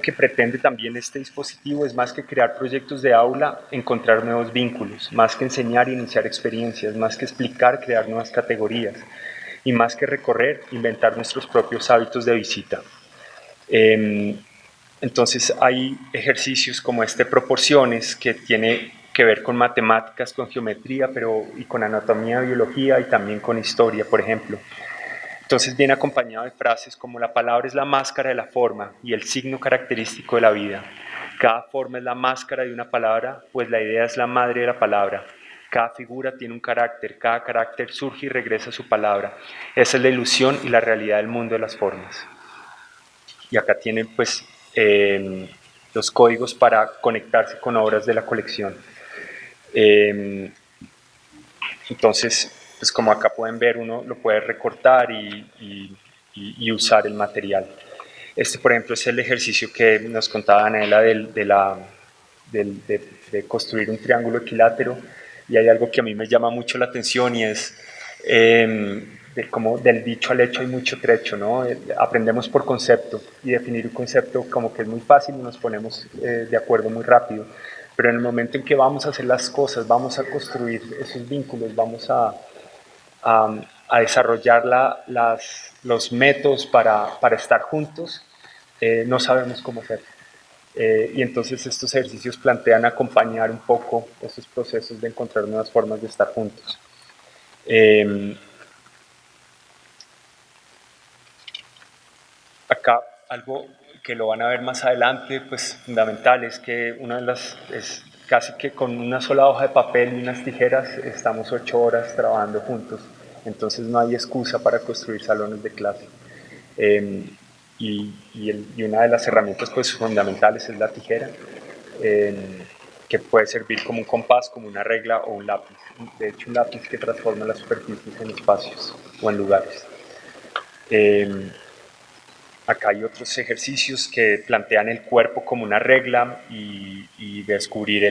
D: que pretende también este dispositivo es, más que crear proyectos de aula, encontrar nuevos vínculos, más que enseñar e iniciar experiencias, más que explicar, crear nuevas categorías, y más que recorrer, inventar nuestros propios hábitos de visita. Entonces hay ejercicios como este proporciones, que tiene que ver con matemáticas, con geometría, y con anatomía, biología y también con historia, por ejemplo. Entonces viene acompañado de frases como: la palabra es la máscara de la forma y el signo característico de la vida. Cada forma es la máscara de una palabra, pues la idea es la madre de la palabra. Cada figura tiene un carácter, cada carácter surge y regresa a su palabra. Esa es la ilusión y la realidad del mundo de las formas. Y acá tienen pues los códigos para conectarse con obras de la colección. Entonces, pues como acá pueden ver, uno lo puede recortar y usar el material. Este, por ejemplo, es el ejercicio que nos contaba Daniela de construir un triángulo equilátero, y hay algo que a mí me llama mucho la atención y es como del dicho al hecho hay mucho trecho, ¿no? Aprendemos por concepto, y definir un concepto como que es muy fácil y nos ponemos de acuerdo muy rápido, pero en el momento en que vamos a hacer las cosas, vamos a construir esos vínculos, vamos a desarrollar los métodos para estar juntos, no sabemos cómo hacer. Y entonces estos ejercicios plantean acompañar un poco esos procesos de encontrar nuevas formas de estar juntos. Acá algo que lo van a ver más adelante, pues fundamental, es que una de las, es casi que con una sola hoja de papel y unas tijeras estamos 8 horas trabajando juntos, entonces no hay excusa para construir salones de clase. Y una de las herramientas pues fundamentales es la tijera, que puede servir como un compás, como una regla o un lápiz. De hecho, un lápiz que transforma las superficies en espacios o en lugares. Acá hay otros ejercicios que plantean el cuerpo como una regla y descubrir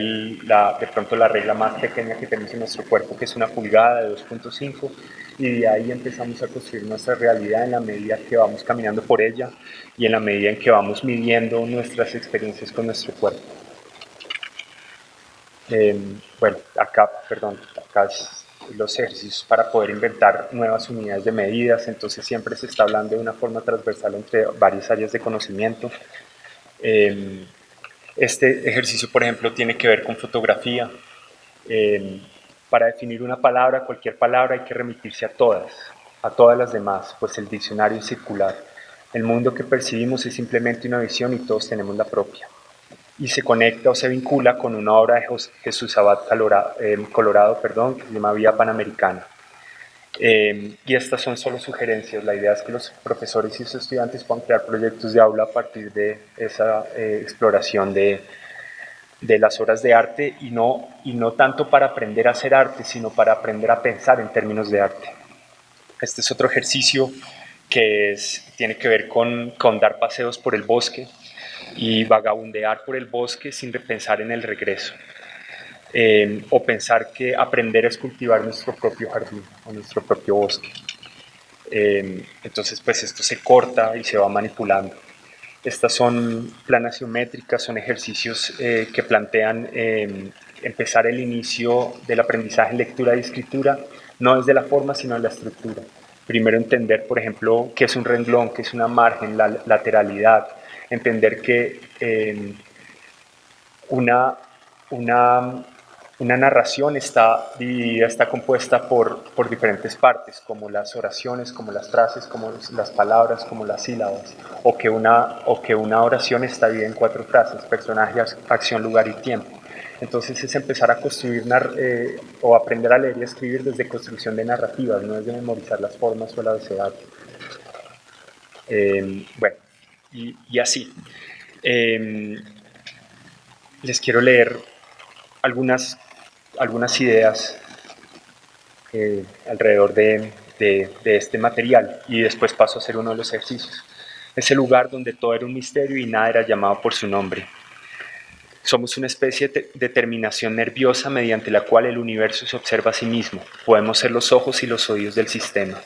D: de pronto la regla más pequeña que tenemos en nuestro cuerpo, que es una pulgada de 2.5, y de ahí empezamos a construir nuestra realidad en la medida que vamos caminando por ella y en la medida en que vamos midiendo nuestras experiencias con nuestro cuerpo. Bueno, acá es los ejercicios para poder inventar nuevas unidades de medidas, entonces siempre se está hablando de una forma transversal entre varias áreas de conocimiento. Este ejercicio, por ejemplo, tiene que ver con fotografía. Para definir una palabra, cualquier palabra, hay que remitirse a todas las demás, pues el diccionario es circular. El mundo que percibimos es simplemente una visión y todos tenemos la propia. Y se conecta o se vincula con una obra de Jesús Abad Colorado, que se llama Vía Panamericana. Y estas son solo sugerencias. La idea es que los profesores y sus estudiantes puedan crear proyectos de aula a partir de esa exploración de las obras de arte, y no tanto para aprender a hacer arte, sino para aprender a pensar en términos de arte. Este es otro ejercicio que tiene que ver con dar paseos por el bosque y vagabundear por el bosque sin pensar en el regreso, o pensar que aprender es cultivar nuestro propio jardín o nuestro propio bosque. Entonces pues esto se corta y se va manipulando. Estas son planas geométricas, son ejercicios que plantean empezar el inicio del aprendizaje en lectura y escritura, no desde la forma sino en la estructura. Primero entender, por ejemplo, qué es un renglón, qué es una margen, la lateralidad, entender que una narración está dividida, está compuesta por diferentes partes, como las oraciones, como las frases, como las palabras, como las sílabas, o que una oración está dividida en 4 frases: personaje, acción, lugar y tiempo. Entonces es empezar a construir o aprender a leer y a escribir desde construcción de narrativas, no desde memorizar las formas o el abecedario. Bueno, y así. Les quiero leer algunas ideas alrededor de este material, y después paso a hacer uno de los ejercicios. Es el lugar donde todo era un misterio y nada era llamado por su nombre. Somos una especie de terminación nerviosa mediante la cual el universo se observa a sí mismo. Podemos ser los ojos y los oídos del sistema.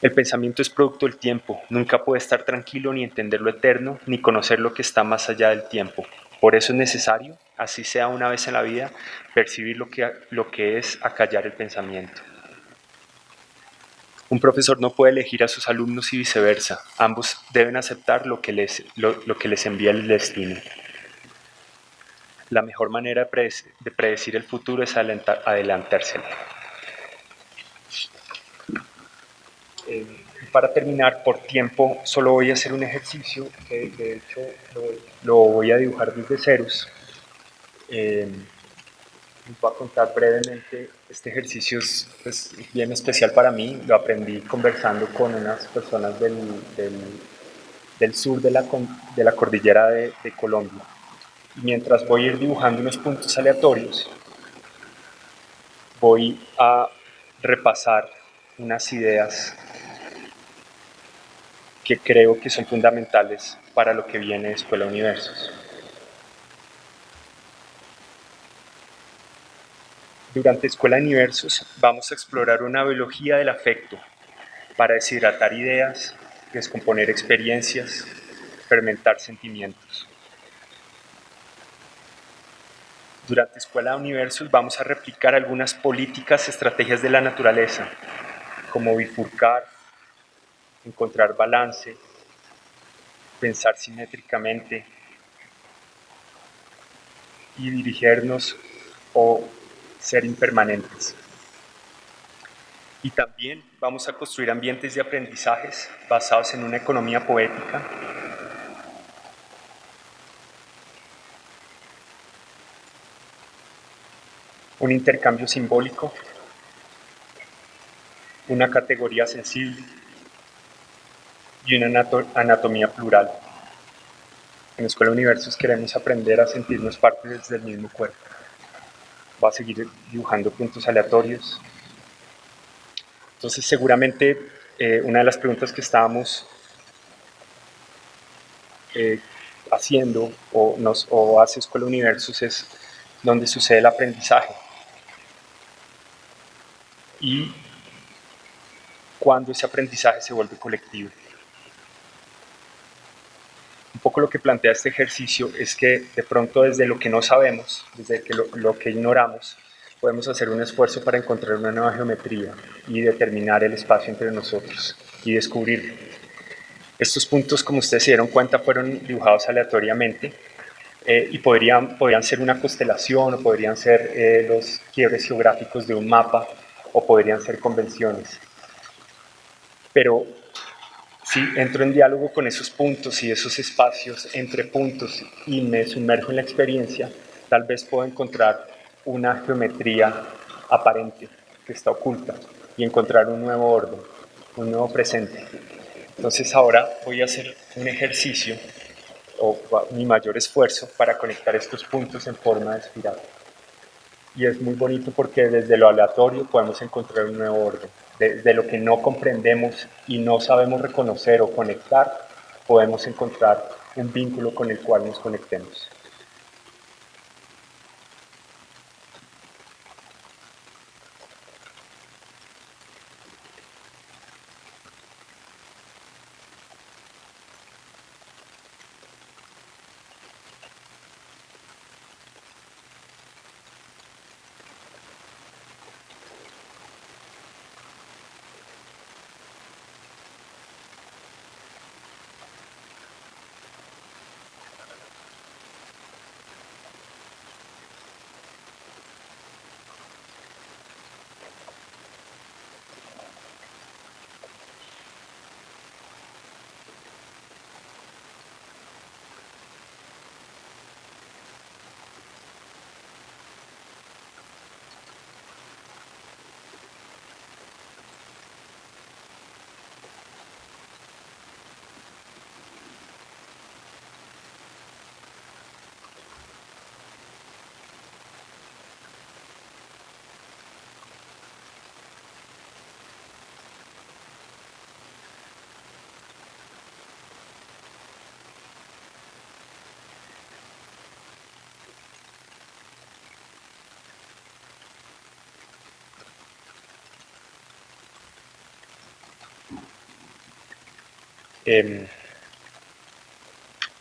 D: El pensamiento es producto del tiempo. Nunca puede estar tranquilo, ni entender lo eterno, ni conocer lo que está más allá del tiempo. Por eso es necesario, así sea una vez en la vida, percibir lo que es acallar el pensamiento. Un profesor no puede elegir a sus alumnos y viceversa. Ambos deben aceptar lo que les envía el destino. La mejor manera de predecir el futuro es adelantárselo. Para terminar, por tiempo, solo voy a hacer un ejercicio que de hecho lo voy a dibujar desde ceros. Les voy a contar brevemente. Este ejercicio es bien especial para mí. Lo aprendí conversando con unas personas del sur de la cordillera de Colombia. Y mientras voy a ir dibujando unos puntos aleatorios, voy a repasar unas ideas que creo que son fundamentales para lo que viene de Escuela Universos. Durante Escuela Universos vamos a explorar una biología del afecto para deshidratar ideas, descomponer experiencias, fermentar sentimientos. Durante Escuela Universos vamos a replicar algunas políticas, estrategias de la naturaleza, como bifurcar, encontrar balance, pensar simétricamente y dirigirnos o ser impermanentes. Y también vamos a construir ambientes de aprendizajes basados en una economía poética, un intercambio simbólico, una categoría sensible y una anatomía plural. En Escuela Universos queremos aprender a sentirnos partes del mismo cuerpo. Va a seguir dibujando puntos aleatorios. Entonces, seguramente una de las preguntas que estábamos haciendo o hace Escuela Universos es dónde sucede el aprendizaje y cuándo ese aprendizaje se vuelve colectivo. Un poco lo que plantea este ejercicio es que de pronto desde lo que no sabemos, desde que lo que ignoramos, podemos hacer un esfuerzo para encontrar una nueva geometría y determinar el espacio entre nosotros y descubrirlo. Estos puntos, como ustedes se dieron cuenta, fueron dibujados aleatoriamente y podrían ser una constelación o podrían ser los quiebres geográficos de un mapa o podrían ser convenciones. Pero si entro en diálogo con esos puntos y esos espacios entre puntos y me sumerjo en la experiencia, tal vez puedo encontrar una geometría aparente que está oculta y encontrar un nuevo orden, un nuevo presente. Entonces ahora voy a hacer un ejercicio o mi mayor esfuerzo para conectar estos puntos en forma de espiral. Y es muy bonito porque desde lo aleatorio podemos encontrar un nuevo orden. Desde lo que no comprendemos y no sabemos reconocer o conectar, podemos encontrar un vínculo con el cual nos conectemos.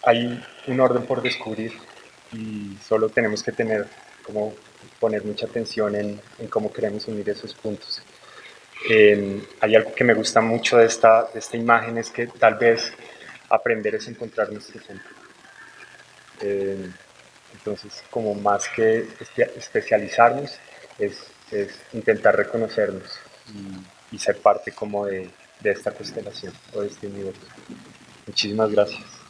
D: Hay un orden por descubrir y solo tenemos que poner mucha atención en cómo queremos unir esos puntos. Hay algo que me gusta mucho de esta imagen, es que tal vez aprender es encontrar nuestro centro. Entonces, como más que especializarnos, es intentar reconocernos y ser parte como de esta constelación o de este universo. Muchísimas gracias.